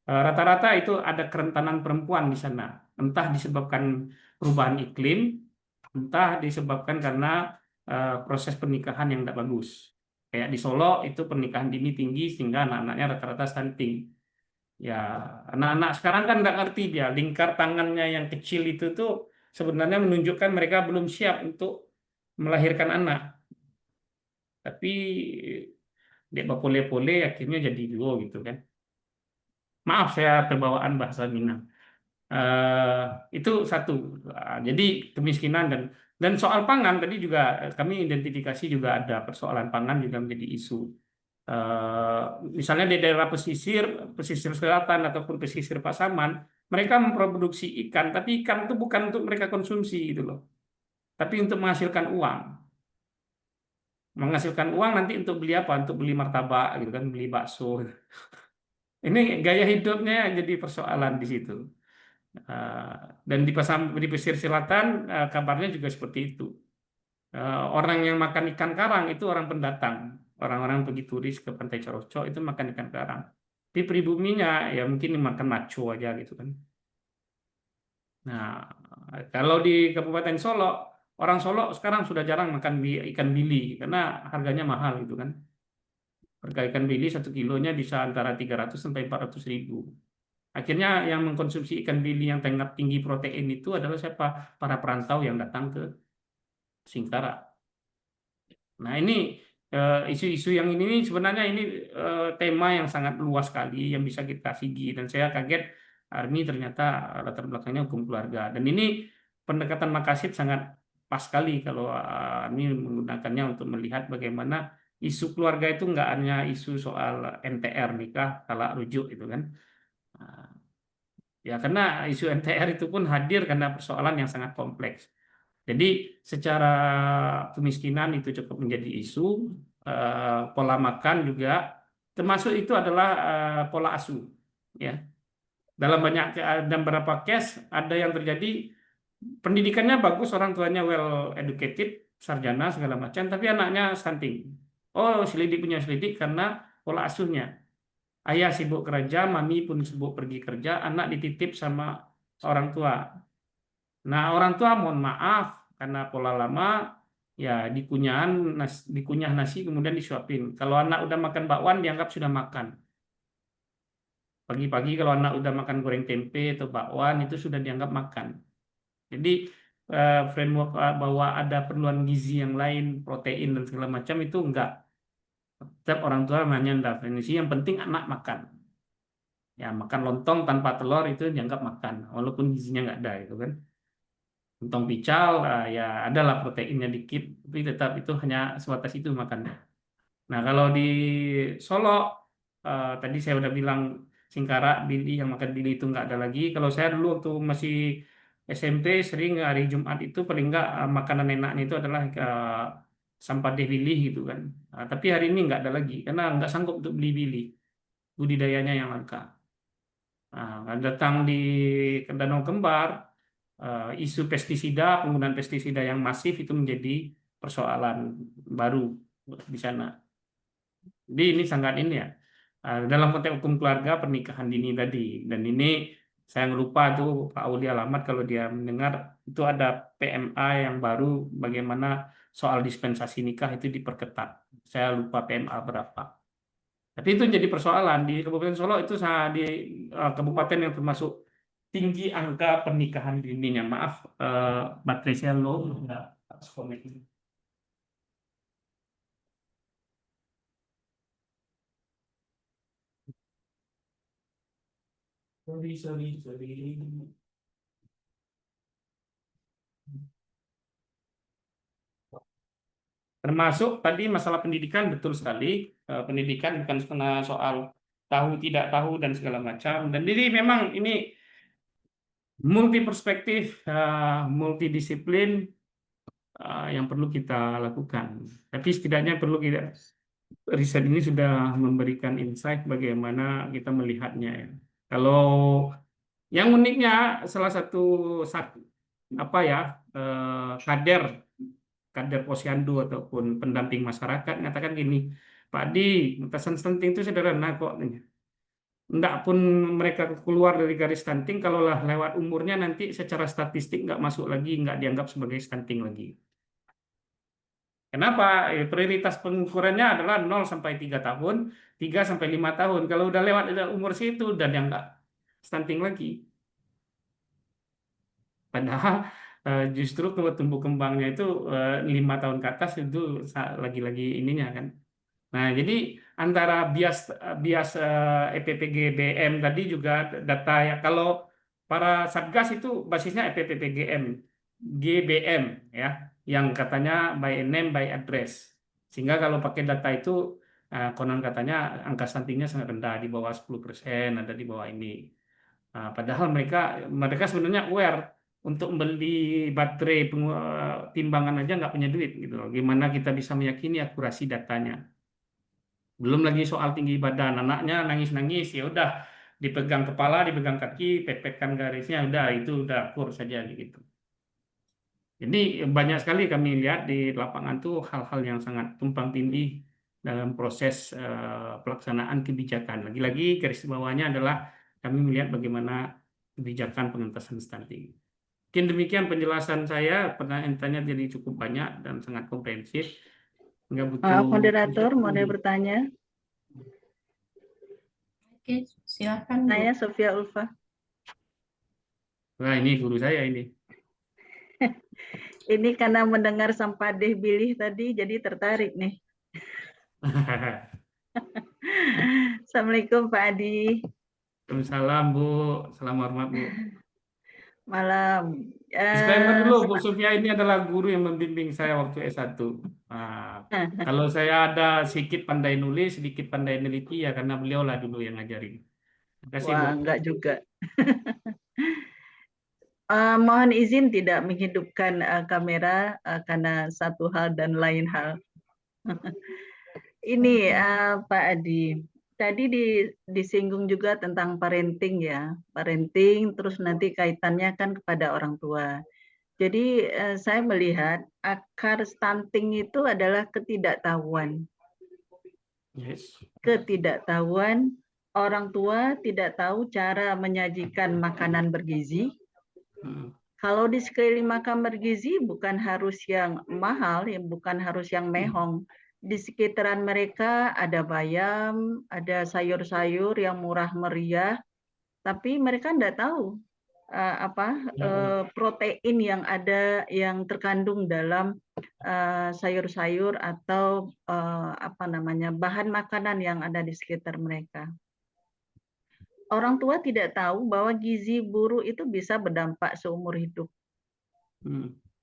rata-rata itu ada kerentanan perempuan di sana, entah disebabkan perubahan iklim, entah disebabkan karena proses pernikahan yang tidak bagus. Kayak di Solo itu pernikahan dini tinggi sehingga anak-anaknya rata-rata stunting. Ya, anak-anak sekarang kan nggak ngerti dia. Lingkar tangannya yang kecil itu tuh sebenarnya menunjukkan mereka belum siap untuk melahirkan anak. Tapi dia pole-pole akhirnya jadi duo gitu kan. Maaf saya terbawaan bahasa Minang. Itu satu. Jadi kemiskinan dan soal pangan tadi juga kami identifikasi juga ada persoalan pangan juga menjadi isu. Eh, Misalnya di daerah pesisir, pesisir selatan ataupun pesisir Pasaman, mereka memproduksi ikan, tapi ikan itu bukan untuk mereka konsumsi gitu loh, tapi untuk menghasilkan uang. Menghasilkan uang nanti untuk beli apa? Untuk beli martabak gitu kan, beli bakso. Ini gaya hidupnya jadi persoalan di situ. Eh, Dan di pesisir selatan kabarnya juga seperti itu. Orang yang makan ikan karang itu orang pendatang. Orang-orang pergi turis ke Pantai Carocok itu makan ikan karang. Tapi pribuminya ya mungkin makan maco aja gitu kan. Nah, kalau di Kabupaten Solo, orang Solo sekarang sudah jarang makan ikan bili karena harganya mahal gitu kan. Harga ikan bili 1 kilonya bisa antara 300 sampai 400 ribu. Akhirnya yang mengkonsumsi ikan bili yang tinggi protein itu adalah siapa? Para perantau yang datang ke Singkara. Nah, ini isu-isu yang ini sebenarnya ini tema yang sangat luas sekali yang bisa kita sigi dan saya kaget Army ternyata latar belakangnya hukum keluarga dan ini pendekatan Makassib sangat pas sekali kalau Army menggunakannya untuk melihat bagaimana isu keluarga itu nggak hanya isu soal NTR nikah talak rujuk itu kan. Nah, ya karena isu NTR itu pun hadir karena persoalan yang sangat kompleks. Jadi secara kemiskinan itu cukup menjadi isu, pola makan juga, termasuk itu adalah pola asuh. Ya, dalam beberapa case ada yang terjadi pendidikannya bagus, orang tuanya well educated, sarjana segala macam, tapi anaknya stunting. Oh, selidik punya selidik karena pola asuhnya. Ayah sibuk kerja, mami pun sibuk pergi kerja, anak dititip sama orang tua. Nah, orang tua mohon maaf karena pola lama ya dikunyah nasi kemudian disuapin. Kalau anak udah makan bakwan dianggap sudah makan. Pagi-pagi kalau anak udah makan goreng tempe atau bakwan itu sudah dianggap makan. Jadi framework bahwa ada perluan gizi yang lain, protein dan segala macam itu enggak. Setiap orang tua hanya definisi yang penting anak makan. Ya makan lontong tanpa telur itu dianggap makan, walaupun gizinya nggak ada itu kan. Lontong pical ya adalah proteinnya dikit, tapi tetap itu hanya sebatas itu makannya. Nah kalau di Solo tadi saya udah bilang Singkara, Bili yang makan Bili itu nggak ada lagi. Kalau saya dulu waktu masih SMP sering hari Jumat itu paling nggak makanan enaknya itu adalah sampah deh Bili gitu kan. Tapi hari ini nggak ada lagi karena nggak sanggup untuk beli Bili, budidayanya yang langka. Nah, datang di Danau Kembar, isu pestisida, penggunaan pestisida yang masif itu menjadi persoalan baru di sana. Jadi ini sangat ini ya. Dalam konteks hukum keluarga pernikahan dini tadi dan ini saya lupa tuh Pak Uli Alamat kalau dia mendengar itu ada PMA yang baru bagaimana soal dispensasi nikah itu diperketat. Saya lupa PMA berapa. Tapi itu jadi persoalan di Kabupaten Solo itu di kabupaten yang termasuk tinggi angka pernikahan dininya. Maaf, baterai saya low, nggak harus komen. Sorry. Termasuk tadi masalah pendidikan betul sekali. Pendidikan bukan karena soal tahu tidak tahu dan segala macam. Dan jadi memang ini multi perspektif, multidisiplin yang perlu kita lakukan. Tapi setidaknya perlu kita riset ini sudah memberikan insight bagaimana kita melihatnya. Kalau yang uniknya salah satu apa ya kader posyandu ataupun pendamping masyarakat mengatakan gini, Pak Di, pengentasan stunting itu sederhana kok. Enggak pun mereka keluar dari garis stunting, kalaulah lewat umurnya nanti secara statistik nggak masuk lagi, nggak dianggap sebagai stunting lagi. Kenapa? Prioritas pengukurannya adalah 0 sampai 3 tahun, 3 sampai 5 tahun. Kalau udah lewat umur situ udah dia nggak stunting lagi. Padahal justru tumbuh kembangnya itu 5 tahun ke atas itu lagi-lagi ininya kan. Nah, jadi antara bias EPPGBM tadi juga data ya, kalau para satgas itu basisnya EPPGBM, GBM ya, yang katanya by name by address. Sehingga kalau pakai data itu konon katanya angka stuntingnya sangat rendah, di bawah 10%, ada di bawah ini. Padahal mereka sebenarnya aware untuk beli baterai timbangan aja nggak punya duit gitu loh. Gimana kita bisa meyakini akurasi datanya? Belum lagi soal tinggi badan, anaknya nangis-nangis, ya udah dipegang kepala, dipegang kaki, pepetkan garisnya, udah itu udah akur saja gitu. Jadi banyak sekali kami lihat di lapangan tuh hal-hal yang sangat tumpang tindih dalam proses pelaksanaan kebijakan. Lagi-lagi garis bawahnya adalah kami melihat bagaimana kebijakan pengentasan stunting. Mungkin demikian penjelasan saya. Pertanyaan-tanya jadi cukup banyak dan sangat komprehensif. Nggak butuh. Maaf moderator, mau ada bertanya? Oke, silakan Bu. Saya Sofia Ulfa. Wah, ini guru saya ini. Ini karena mendengar Sampadeh Bilih tadi, jadi tertarik nih. Assalamualaikum Pak Adi. Waalaikumsalam Bu, salam hormat Bu. Malam. Disclaimer dulu, Bu Sofia ini adalah guru yang membimbing saya waktu S1. Nah, kalau saya ada sedikit pandai nulis, sedikit pandai neliti, ya karena beliau lah dulu yang ngajarin. Terima kasih Bu. Wah, enggak juga. Mohon izin tidak menghidupkan kamera karena satu hal dan lain hal. Ini Pak Adi, tadi disinggung juga tentang parenting ya, parenting terus nanti kaitannya kan kepada orang tua. Jadi saya melihat akar stunting itu adalah ketidaktahuan. Yes. Ketidaktahuan, orang tua tidak tahu cara menyajikan makanan bergizi. Kalau di sekeliling makan bergizi bukan harus yang mahal, bukan harus yang mehong. Di sekitaran mereka ada bayam, ada sayur-sayur yang murah meriah, tapi mereka tidak tahu protein yang ada yang terkandung dalam sayur-sayur atau bahan makanan yang ada di sekitar mereka. Orang tua tidak tahu bahwa gizi buruk itu bisa berdampak seumur hidup.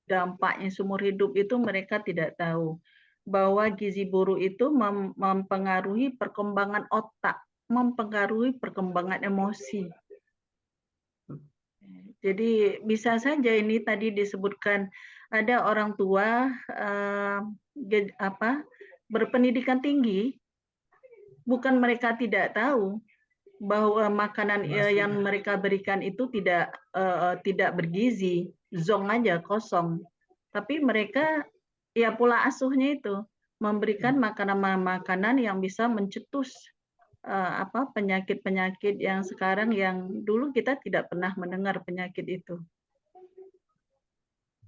Dampaknya seumur hidup itu mereka tidak tahu. Bahwa gizi buruk itu mempengaruhi perkembangan otak, mempengaruhi perkembangan emosi. Jadi bisa saja ini tadi disebutkan ada orang tua berpendidikan tinggi, bukan mereka tidak tahu bahwa makanan yang mereka berikan itu tidak bergizi, zong aja kosong. Tapi mereka ya pola asuhnya itu memberikan makanan-makanan yang bisa mencetus penyakit-penyakit yang sekarang yang dulu kita tidak pernah mendengar penyakit itu.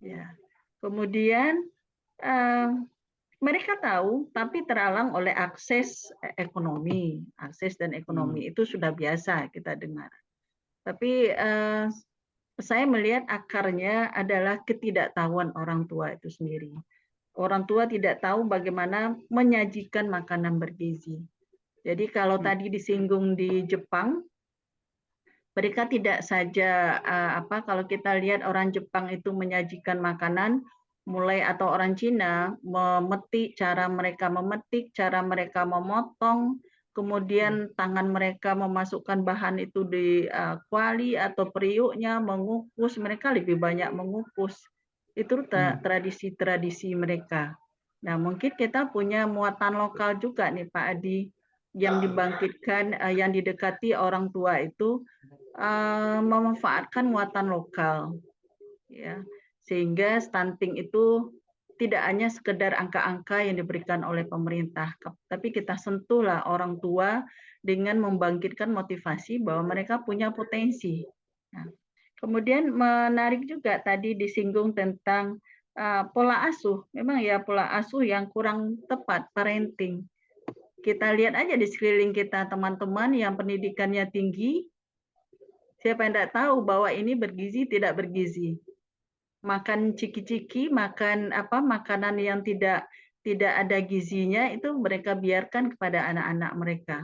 Ya. Kemudian mereka tahu, tapi terhalang oleh akses ekonomi. Akses dan ekonomi itu sudah biasa kita dengar. Tapi saya melihat akarnya adalah ketidaktahuan orang tua itu sendiri. Orang tua tidak tahu bagaimana menyajikan makanan bergizi. Jadi kalau tadi disinggung di Jepang, mereka tidak saja kalau kita lihat orang Jepang itu menyajikan makanan, mulai atau orang Cina memetik, cara mereka memotong, kemudian tangan mereka memasukkan bahan itu di kuali atau periuknya, mengukus, mereka lebih banyak mengukus. Itu tradisi-tradisi mereka. Nah, mungkin kita punya muatan lokal juga nih Pak Adi, yang dibangkitkan, yang didekati orang tua itu memanfaatkan muatan lokal. Ya. Sehingga stunting itu tidak hanya sekedar angka-angka yang diberikan oleh pemerintah, tapi kita sentuhlah orang tua dengan membangkitkan motivasi bahwa mereka punya potensi. Nah, kemudian menarik juga tadi disinggung tentang pola asuh. Memang ya pola asuh yang kurang tepat, parenting. Kita lihat aja di sekeliling kita teman-teman yang pendidikannya tinggi, siapa yang tidak tahu bahwa ini bergizi tidak bergizi. Makan ciki-ciki, makan makanan yang tidak ada gizinya itu mereka biarkan kepada anak-anak mereka.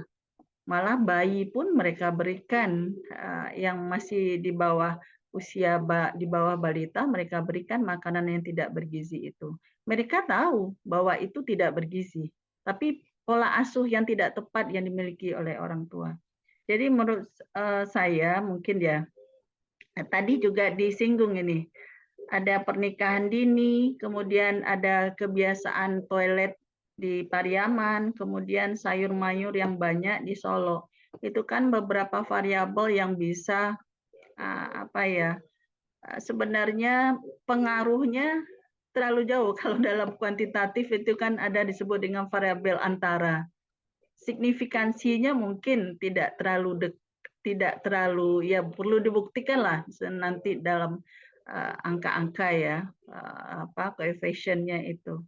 Malah bayi pun mereka berikan yang masih di bawah usia di bawah balita, mereka berikan makanan yang tidak bergizi itu. Mereka tahu bahwa itu tidak bergizi, tapi pola asuh yang tidak tepat yang dimiliki oleh orang tua. Jadi menurut saya mungkin ya, tadi juga disinggung ini, ada pernikahan dini, kemudian ada kebiasaan toilet di Pariaman, kemudian sayur mayur yang banyak di Solo. Itu kan beberapa variabel yang bisa sebenarnya pengaruhnya terlalu jauh. Kalau dalam kuantitatif itu kan ada disebut dengan variabel antara. Signifikansinya mungkin tidak terlalu ya perlu dibuktikan lah nanti dalam angka-angka ya koefisiennya itu.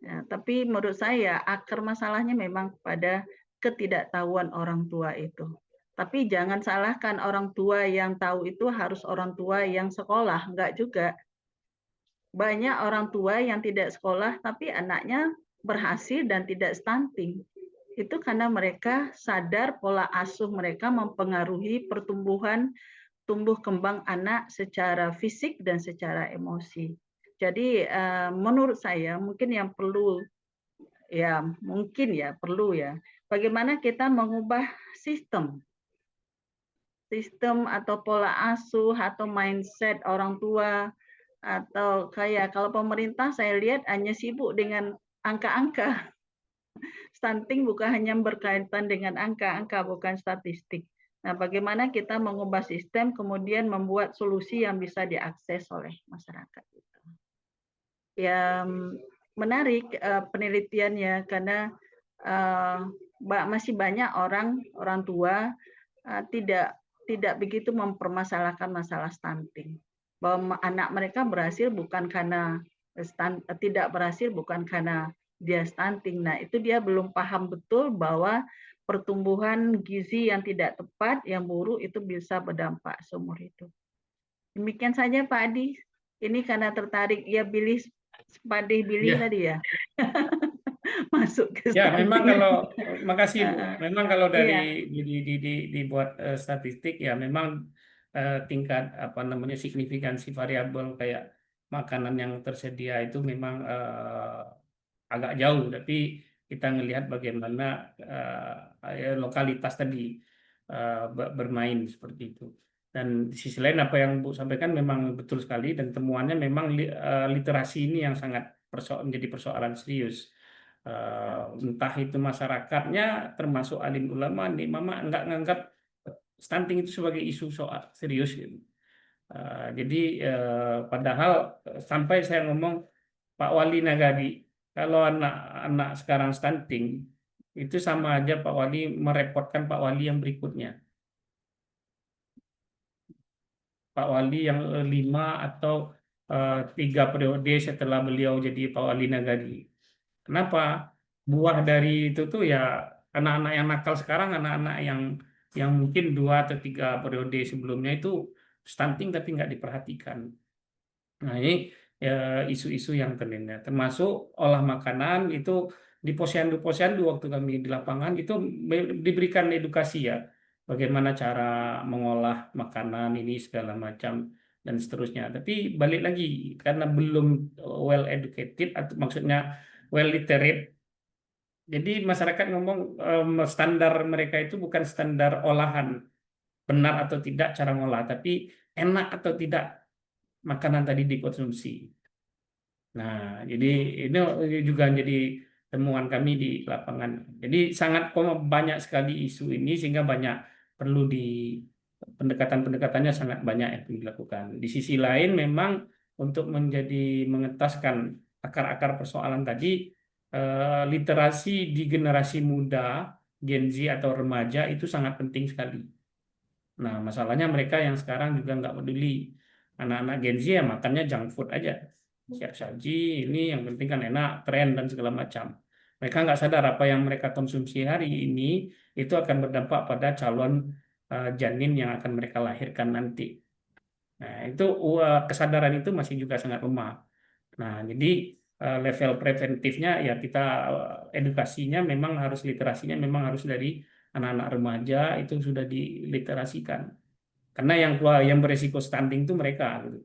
Ya, tapi menurut saya akar masalahnya memang pada ketidaktahuan orang tua itu. Tapi jangan salahkan orang tua yang tahu itu harus orang tua yang sekolah, enggak juga. Banyak orang tua yang tidak sekolah tapi anaknya berhasil dan tidak stunting. Itu karena mereka sadar pola asuh mereka mempengaruhi pertumbuhan tumbuh kembang anak secara fisik dan secara emosi. Jadi menurut saya mungkin yang perlu bagaimana kita mengubah sistem atau pola asuh atau mindset orang tua, atau kayak kalau pemerintah saya lihat hanya sibuk dengan angka-angka. Stunting bukan hanya berkaitan dengan angka-angka, bukan statistik. Nah, bagaimana kita mengubah sistem kemudian membuat solusi yang bisa diakses oleh masyarakat. Ya, menarik penelitiannya karena masih banyak orang tua tidak begitu mempermasalahkan masalah stunting. Bahwa anak mereka berhasil bukan karena tidak berhasil bukan karena dia stunting. Nah, itu dia belum paham betul bahwa pertumbuhan gizi yang tidak tepat, yang buruk itu bisa berdampak seumur hidup. Demikian saja Pak Adi. Ini karena tertarik ya Pak Adi tadi ya. Masuk ke ya memang stunting. kalau makasih Bu. Memang kalau dari dibuat statistik ya memang tingkat signifikansi variabel kayak makanan yang tersedia itu memang agak jauh, tapi kita ngelihat bagaimana lokalitas tadi bermain seperti itu. Dan di sisi lain apa yang Bu sampaikan memang betul sekali, dan temuannya memang literasi ini yang sangat menjadi persoalan serius. Entah itu masyarakatnya termasuk alim ulama nih mama nggak nganggap stunting itu sebagai isu soal serius gitu. Jadi padahal sampai saya ngomong Pak Wali Nagari, kalau anak-anak sekarang stunting itu sama aja Pak Wali merepotkan Pak Wali yang berikutnya, Pak Wali yang 5 atau 3 periode setelah beliau jadi Pak Wali Nagari. Kenapa? Buah dari itu tuh ya anak-anak yang nakal sekarang, anak-anak yang mungkin 2 atau 3 periode sebelumnya itu stunting tapi nggak diperhatikan. Nah ini isu-isu yang terlihat, termasuk olah makanan itu di posyandu-posyandu waktu kami di lapangan itu diberikan edukasi ya, bagaimana cara mengolah makanan ini segala macam dan seterusnya. Tapi balik lagi karena belum well educated atau maksudnya well literate. Jadi masyarakat ngomong standar mereka itu bukan standar olahan, benar atau tidak cara ngolah, tapi enak atau tidak makanan tadi dikonsumsi. Nah, jadi ini juga jadi temuan kami di lapangan. Jadi sangat banyak sekali isu ini sehingga banyak perlu pendekatan-pendekatannya sangat banyak yang dilakukan. Di sisi lain memang untuk mengentaskan akar-akar persoalan tadi, literasi di generasi muda, Gen Z atau remaja itu sangat penting sekali. Nah, masalahnya mereka yang sekarang juga nggak peduli. Anak-anak Gen Z ya makannya junk food aja. Siap saji, ini yang penting kan enak, tren dan segala macam. Mereka nggak sadar apa yang mereka konsumsi hari ini itu akan berdampak pada calon janin yang akan mereka lahirkan nanti. Nah, itu kesadaran itu masih juga sangat lemah. Nah, jadi level preventifnya ya kita edukasinya memang harus literasinya memang harus dari anak-anak remaja itu sudah diliterasikan. Karena yang beresiko stunting itu mereka gitu.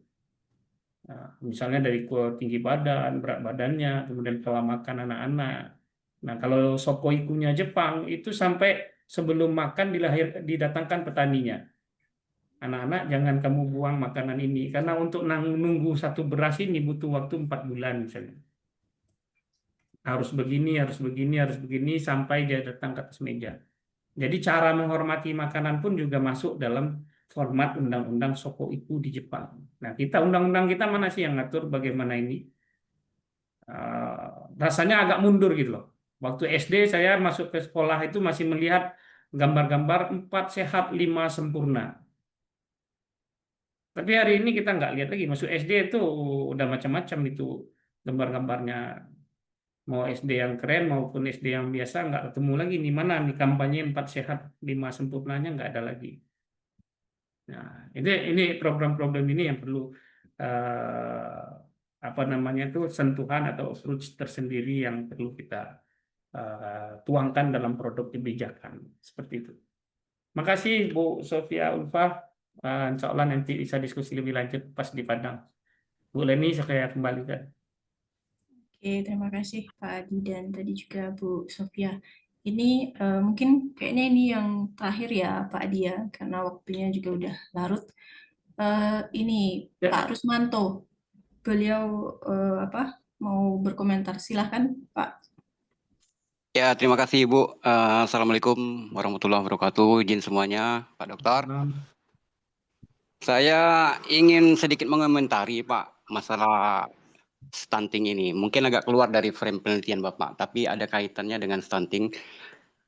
Nah, misalnya dari tinggi badan, berat badannya, kemudian pola makan anak-anak. Nah, kalau sokoikunya Jepang itu sampai sebelum makan didatangkan petaninya. Anak-anak jangan kamu buang makanan ini karena untuk nunggu satu beras ini butuh waktu 4 bulan misalnya. Harus begini, harus begini, harus begini sampai dia datang ke atas meja. Jadi cara menghormati makanan pun juga masuk dalam format undang-undang Sokoiku di Jepang. Nah, undang-undang kita mana sih yang ngatur bagaimana ini? Rasanya agak mundur gitu loh. Waktu SD saya masuk ke sekolah itu masih melihat gambar-gambar 4 sehat 5 sempurna. Tapi hari ini kita nggak lihat lagi. Masuk SD itu udah macam-macam itu gambar-gambarnya. Mau SD yang keren maupun SD yang biasa nggak ketemu lagi. Di mana nih kampanye 4 sehat 5 sempurnanya nggak ada lagi. Nah, ini program-program ini yang perlu apa namanya itu sentuhan atau approach tersendiri yang perlu kita tuangkan dalam produk kebijakan seperti itu. Makasih Bu Sofia Ulfa. Insya Allah nanti bisa diskusi lebih lanjut pas di Padang. Bu Leni saya kembalikan. Oke, terima kasih Pak Adi dan tadi juga Bu Sofia. Ini mungkin kayaknya ini yang terakhir ya Pak Adi ya, karena waktunya juga udah larut. Ini Ya. Pak Rusmanto, beliau mau berkomentar, silahkan Pak. Ya, terima kasih Ibu. Assalamualaikum warahmatullahi wabarakatuh. Izin semuanya, Pak Dokter. Saya ingin sedikit mengomentari Pak masalah stunting ini. Mungkin agak keluar dari frame penelitian Bapak, tapi ada kaitannya dengan stunting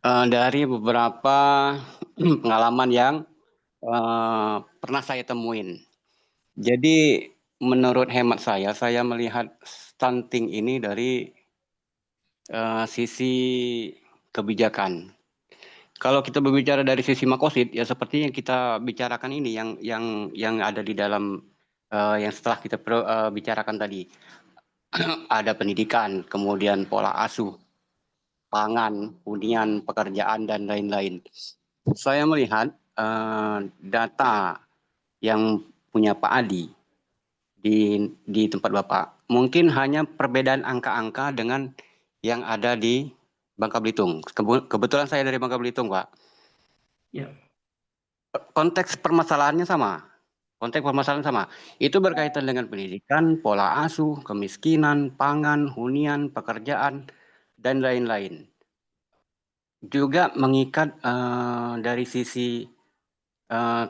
dari beberapa pengalaman yang pernah saya temuin. Jadi menurut hemat saya melihat stunting ini dari sisi kebijakan. Kalau kita berbicara dari sisi makosid, ya seperti yang kita bicarakan ini, yang ada di dalam yang setelah kita bicarakan tadi, ada pendidikan, kemudian pola asuh, pangan, hunian, pekerjaan dan lain-lain. Saya melihat data yang punya Pak Adi di tempat Bapak, mungkin hanya perbedaan angka-angka dengan yang ada di Bangka Belitung. Kebetulan saya dari Bangka Belitung, Pak. Ya. Konteks permasalahannya sama. Itu berkaitan dengan pendidikan, pola asuh, kemiskinan, pangan, hunian, pekerjaan, dan lain-lain. Juga mengikat dari sisi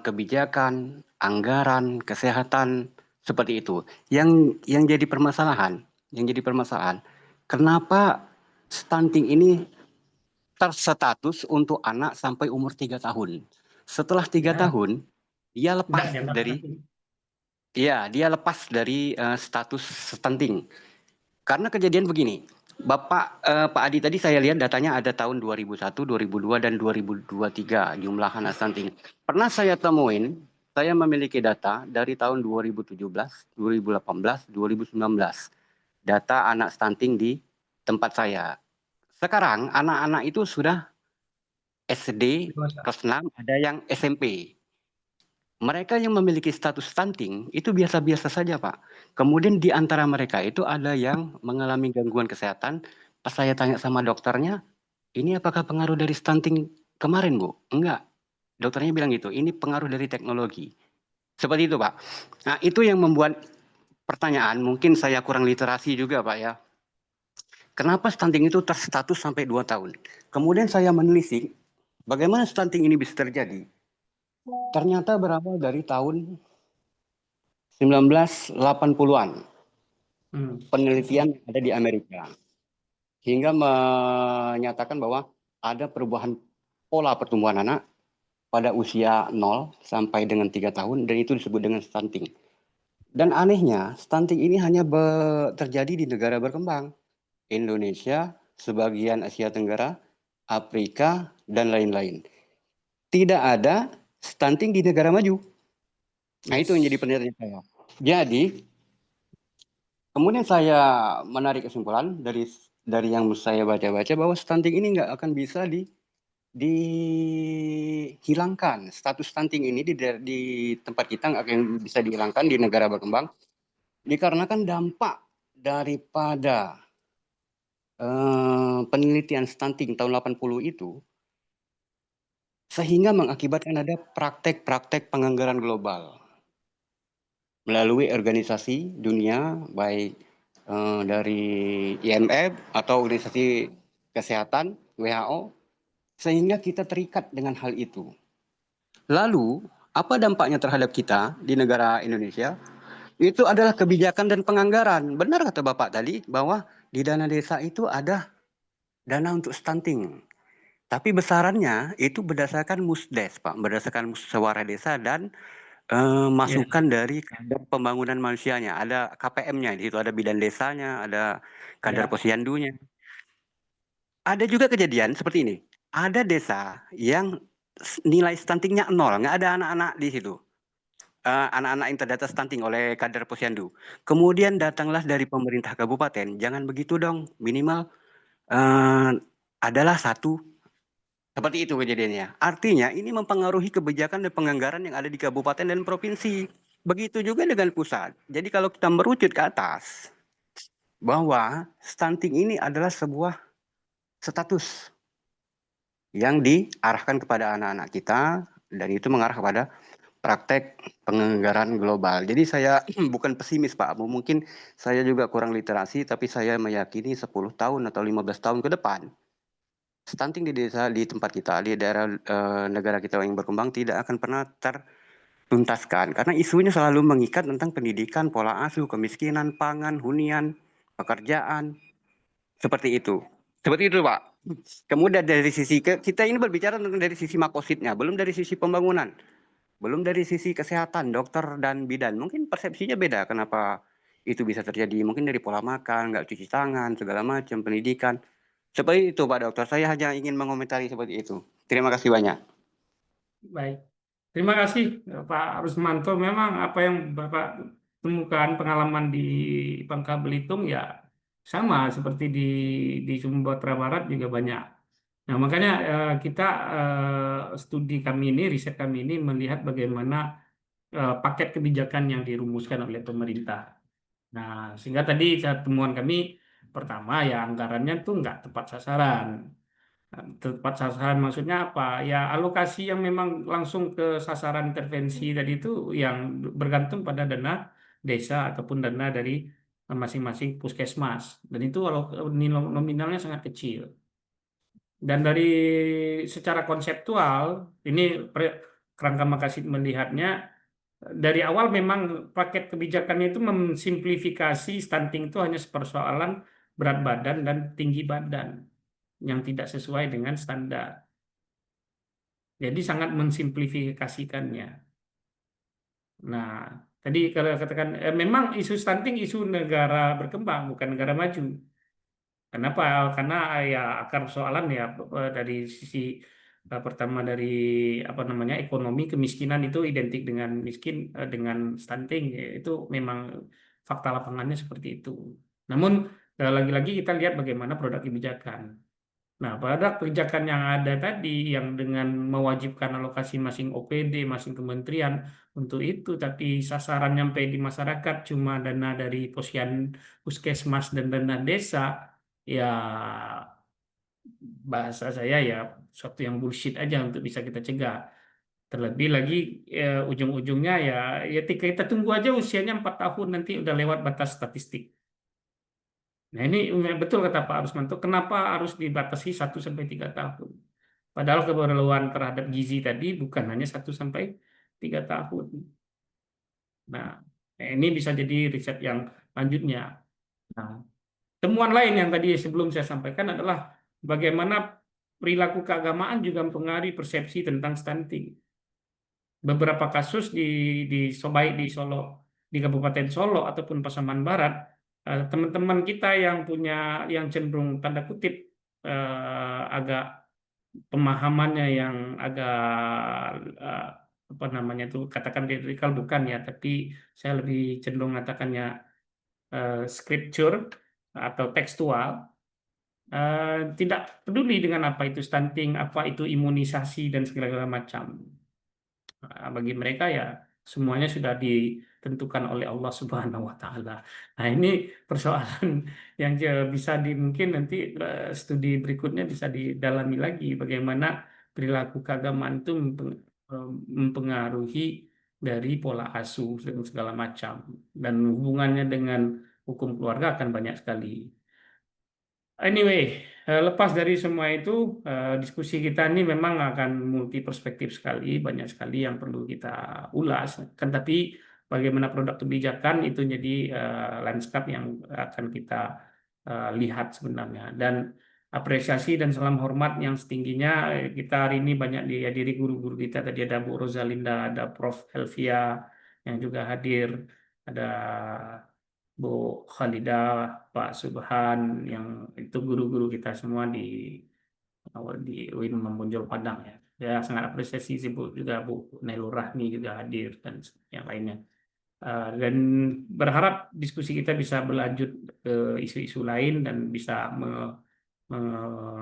kebijakan, anggaran, kesehatan, seperti itu. Yang jadi permasalahan, kenapa stunting ini terstatus untuk anak sampai umur 3 tahun. Setelah 3 tahun, dia lepas dari status stunting. Karena kejadian begini, Pak Adi tadi saya lihat datanya ada tahun 2001, 2002, dan 2023 jumlah anak stunting. Pernah saya temuin, saya memiliki data dari tahun 2017, 2018, 2019. Data anak stunting di tempat saya. Sekarang anak-anak itu sudah SD, kelas 6, ada yang SMP. Mereka yang memiliki status stunting itu biasa-biasa saja, Pak. Kemudian di antara mereka itu ada yang mengalami gangguan kesehatan. Pas saya tanya sama dokternya, ini apakah pengaruh dari stunting kemarin, Bu? Enggak. Dokternya bilang gitu, ini pengaruh dari teknologi. Seperti itu, Pak. Nah, itu yang membuat pertanyaan, mungkin saya kurang literasi juga, Pak ya. Kenapa stunting itu terstatus sampai 2 tahun? Kemudian saya menelisik, bagaimana stunting ini bisa terjadi? Ternyata berawal dari tahun 1980-an. Penelitian yang ada di Amerika. Hingga menyatakan bahwa ada perubahan pola pertumbuhan anak pada usia 0 sampai dengan 3 tahun, dan itu disebut dengan stunting. Dan anehnya, stunting ini hanya terjadi di negara berkembang. Indonesia, sebagian Asia Tenggara, Afrika, dan lain-lain. Tidak ada stunting di negara maju. Nah, itu yang jadi penelitian saya. Jadi, kemudian saya menarik kesimpulan dari yang saya baca-baca bahwa stunting ini nggak akan bisa dihilangkan. Status stunting ini di tempat kita nggak akan bisa dihilangkan di negara berkembang dikarenakan dampak daripada penelitian stunting tahun 80 itu sehingga mengakibatkan ada praktek-praktek penganggaran global melalui organisasi dunia baik dari IMF atau organisasi kesehatan WHO, sehingga kita terikat dengan hal itu. Lalu apa dampaknya terhadap kita di negara Indonesia? Itu adalah kebijakan dan penganggaran. Benar kata Bapak tadi bahwa di dana desa itu ada dana untuk stunting. Tapi besarannya itu berdasarkan musdes, Pak, berdasarkan musyawarah desa dan masukan dari kadar pembangunan manusianya. Ada KPM-nya, di situ ada bidan desanya, ada kadar posyandunya. Ada juga kejadian seperti ini. Ada desa yang nilai stuntingnya 0, nggak ada anak-anak di situ. Anak-anak yang terdata stunting oleh kadar posyandu. Kemudian datanglah dari pemerintah kabupaten, jangan begitu dong, minimal adalah 1. Seperti itu kejadiannya. Artinya ini mempengaruhi kebijakan dan penganggaran yang ada di kabupaten dan provinsi. Begitu juga dengan pusat. Jadi kalau kita merucut ke atas, bahwa stunting ini adalah sebuah status yang diarahkan kepada anak-anak kita, dan itu mengarah kepada praktek penganggaran global. Jadi saya bukan pesimis, Pak. Mungkin saya juga kurang literasi, tapi saya meyakini 10 tahun atau 15 tahun ke depan, stunting di desa, di tempat kita, di daerah negara kita yang berkembang tidak akan pernah tertuntaskan. Karena isunya selalu mengikat tentang pendidikan, pola asuh, kemiskinan, pangan, hunian, pekerjaan. Seperti itu. Seperti itu, Pak. Kemudian dari sisi, kita ini berbicara tentang dari sisi makositnya, belum dari sisi pembangunan. Belum dari sisi kesehatan, dokter dan bidan. Mungkin persepsinya beda kenapa itu bisa terjadi. Mungkin dari pola makan, nggak cuci tangan, segala macam, pendidikan. Seperti itu Pak Dokter, saya hanya ingin mengomentari seperti itu. Terima kasih banyak. Baik, terima kasih Pak Rusmanto. Memang apa yang Bapak temukan pengalaman di Bangka Belitung ya sama seperti di Sumatera Barat juga banyak. Nah, makanya kita studi kami ini, riset kami ini melihat bagaimana paket kebijakan yang dirumuskan oleh pemerintah. Nah, sehingga tadi temuan kami pertama ya anggarannya tuh nggak tepat sasaran. Tepat sasaran maksudnya apa? Ya alokasi yang memang langsung ke sasaran intervensi tadi itu yang bergantung pada dana desa ataupun dana dari masing-masing puskesmas. Dan itu nominalnya sangat kecil. Dan dari secara konseptual, ini kerangka Makassar melihatnya, dari awal memang paket kebijakannya itu memsimplifikasi stunting itu hanya persoalan berat badan dan tinggi badan yang tidak sesuai dengan standar. Jadi sangat mensimplifikasikannya. Nah, tadi kalau katakan memang isu stunting isu negara berkembang bukan negara maju. Kenapa? Karena ya akar persoalan ya dari sisi pertama dari apa namanya ekonomi, kemiskinan itu identik dengan miskin dengan stunting, itu memang fakta lapangannya seperti itu. Namun lagi-lagi kita lihat bagaimana produk kebijakan. Nah, pada kebijakan yang ada tadi yang dengan mewajibkan alokasi masing OPD, masing kementerian untuk itu, tapi sasaran nyampe di masyarakat cuma dana dari puskesmas dan dana desa, ya bahasa saya ya suatu yang bullshit aja untuk bisa kita cegah. Terlebih lagi ujung-ujungnya ya kita tunggu aja usianya 4 tahun nanti udah lewat batas statistik. Nah ini betul kata Pak Rusmanto, kenapa harus dibatasi 1-3 tahun? Padahal keperluan terhadap gizi tadi bukan hanya 1-3 tahun. Nah ini bisa jadi riset yang lanjutnya. Nah, temuan lain yang tadi sebelum saya sampaikan adalah bagaimana perilaku keagamaan juga mempengaruhi persepsi tentang stunting. Beberapa kasus baik di Solo, di Kabupaten Solo ataupun Pasaman Barat, teman-teman kita yang cenderung tanda kutip agak pemahamannya yang agak apa namanya itu, katakan lirikal bukan ya, tapi saya lebih cenderung katakannya scripture atau tekstual, tidak peduli dengan apa itu stunting, apa itu imunisasi dan segala macam. Bagi mereka ya semuanya sudah ditentukan oleh Allah Subhanahu wa Ta'ala. Nah, ini persoalan yang bisa mungkin nanti studi berikutnya bisa didalami lagi bagaimana perilaku keagamaan itu mempengaruhi dari pola asuh dan segala macam, dan hubungannya dengan hukum keluarga akan banyak sekali. Anyway, lepas dari semua itu, diskusi kita ini memang akan multi perspektif sekali, banyak sekali yang perlu kita ulas. Kan tapi bagaimana produk kebijakan itu jadi landscape yang akan kita lihat sebenarnya. Dan apresiasi dan salam hormat yang setingginya, kita hari ini banyak dihadiri guru-guru kita. Tadi ada Bu Rosalinda, ada Prof. Elvia yang juga hadir, ada Bu Khalidah, Pak Subhan, yang itu guru-guru kita semua di UIN Membonjol Padang ya. Ya sangat apresiasi sih Bu, juga Bu Nailur Rahmi juga hadir dan yang lainnya. Dan berharap diskusi kita bisa berlanjut ke isu-isu lain dan bisa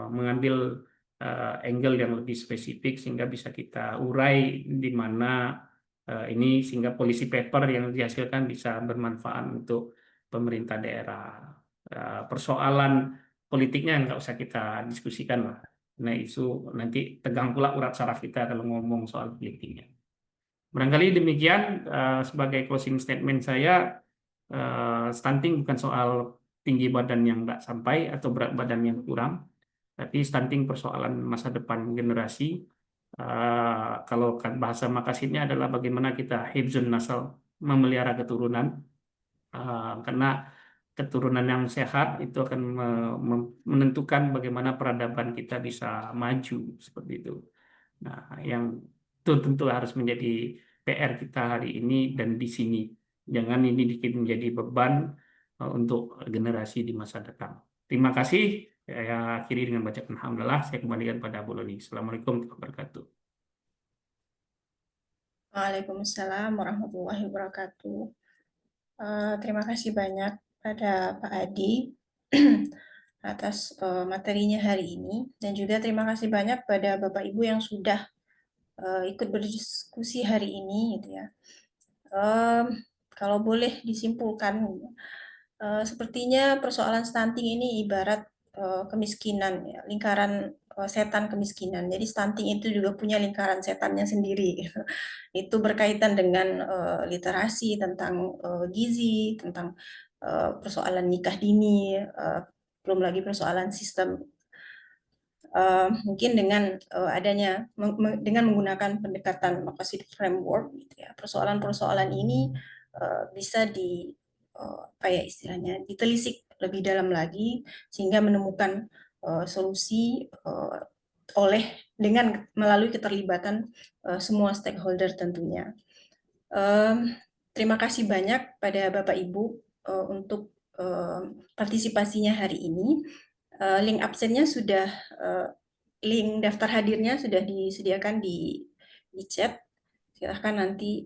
mengambil angle yang lebih spesifik sehingga bisa kita urai di mana ini, sehingga policy paper yang dihasilkan bisa bermanfaat untuk pemerintah daerah. Persoalan politiknya nggak usah kita diskusikan lah. Nah, isu nanti tegang pula urat saraf kita kalau ngomong soal politiknya. Barangkali demikian sebagai closing statement saya. Stunting bukan soal tinggi badan yang nggak sampai atau berat badan yang kurang, tapi stunting persoalan masa depan generasi. Kalau bahasa Makassarnya adalah bagaimana kita hifzun nasal, memelihara keturunan, karena keturunan yang sehat itu akan menentukan bagaimana peradaban kita bisa maju seperti itu. Nah, yang itu tentu harus menjadi PR kita hari ini dan di sini. Jangan ini menjadi beban untuk generasi di masa datang. Terima kasih. Saya akhiri dengan bacaan alhamdulillah. Saya kembalikan pada Bu Loni. Assalamualaikum warahmatullahi wabarakatuh. Waalaikumsalam warahmatullahi wabarakatuh. Terima kasih banyak pada Pak Adi atas materinya hari ini, dan juga terima kasih banyak pada Bapak Ibu yang sudah ikut berdiskusi hari ini, gitu ya. Kalau boleh disimpulkan, sepertinya persoalan stunting ini ibarat kemiskinan, ya, lingkaran setan kemiskinan. Jadi stunting itu juga punya lingkaran setannya sendiri. Itu berkaitan dengan literasi tentang gizi, tentang persoalan nikah dini, belum lagi persoalan sistem. Mungkin dengan adanya dengan menggunakan pendekatan Maqasid framework, gitu ya, persoalan-persoalan ini bisa apa ya istilahnya, ditelisik lebih dalam lagi sehingga menemukan solusi melalui keterlibatan semua stakeholder tentunya. Terima kasih banyak pada Bapak Ibu untuk partisipasinya hari ini. Link absennya sudah, link daftar hadirnya sudah disediakan di chat. Silahkan nanti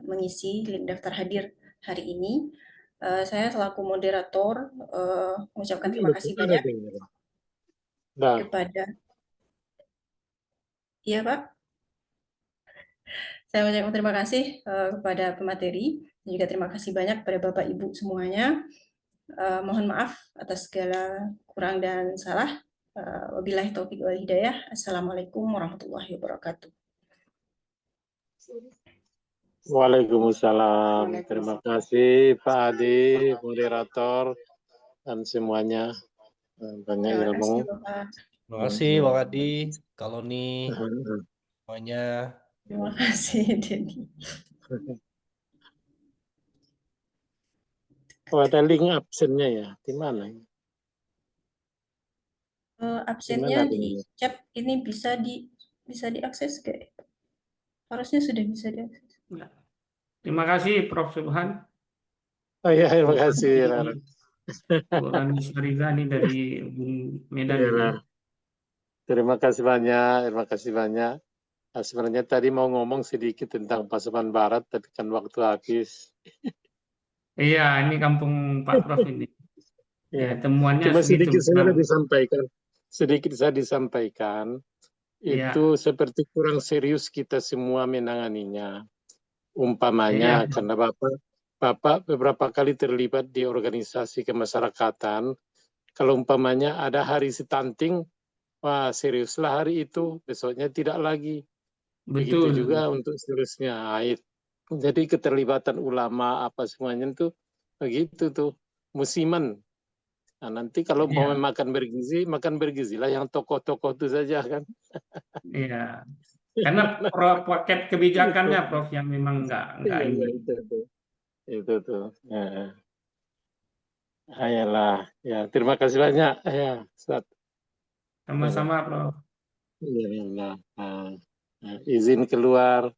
mengisi link daftar hadir hari ini. Saya selaku moderator mengucapkan terima kasih banyak kepada, iya Pak, saya mengucapkan terima kasih kepada pemateri, dan juga terima kasih banyak kepada Bapak Ibu semuanya. Mohon maaf atas segala kurang dan salah. Wabillahi taufiq wal hidayah. Assalamualaikum warahmatullahi wabarakatuh. Waalaikumsalam. Terima kasih Pak Adi, moderator, dan semuanya. Banyak ilmu. Terima kasih Bang Adi, Kaloni, semuanya. Terima kasih Denny. Oh, ada link absennya ya? Di mana? Absennya di chat ini bisa diakses kayak. Harusnya sudah bisa diakses. Terima kasih Prof. Subhan. Oh ya, terima kasih. Bu Rani Sarizani dari Medan. Terima kasih banyak, terima kasih banyak. Nah, sebenarnya tadi mau ngomong sedikit tentang Pasaman Barat, tapi kan waktu habis. Iya, ini kampung Pak Prof ini. Ya, Ya. temuannya Cuma segitu sedikit saja memang. disampaikan. Sedikit saya disampaikan, Iya, itu seperti kurang serius kita semua menanganinya. iya, Umpamanya, karena Bapak beberapa kali terlibat di organisasi kemasyarakatan, kalau umpamanya ada hari stunting, wah seriuslah hari itu, besoknya tidak lagi. Begitu betul. juga untuk seterusnya. Jadi keterlibatan ulama apa semuanya itu begitu tuh, musiman. Nah, nanti kalau mau Iya, makan bergizi lah yang tokoh-tokoh itu saja kan. iya. Karena paket kebijakannya Prof yang memang nggak Iya, ini. itu tuh. Nah, ayolah, ya terima kasih banyak ya, Ustaz. Sama-sama Prof. Iya, nah, izin keluar.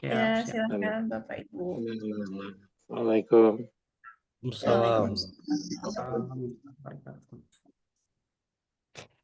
Ya, Siap, siap. silakan Bapak Ibu. Assalamualaikum. Salam. Waalaikumsalam. Assalamualaikum warahmatullahi wabarakatuh.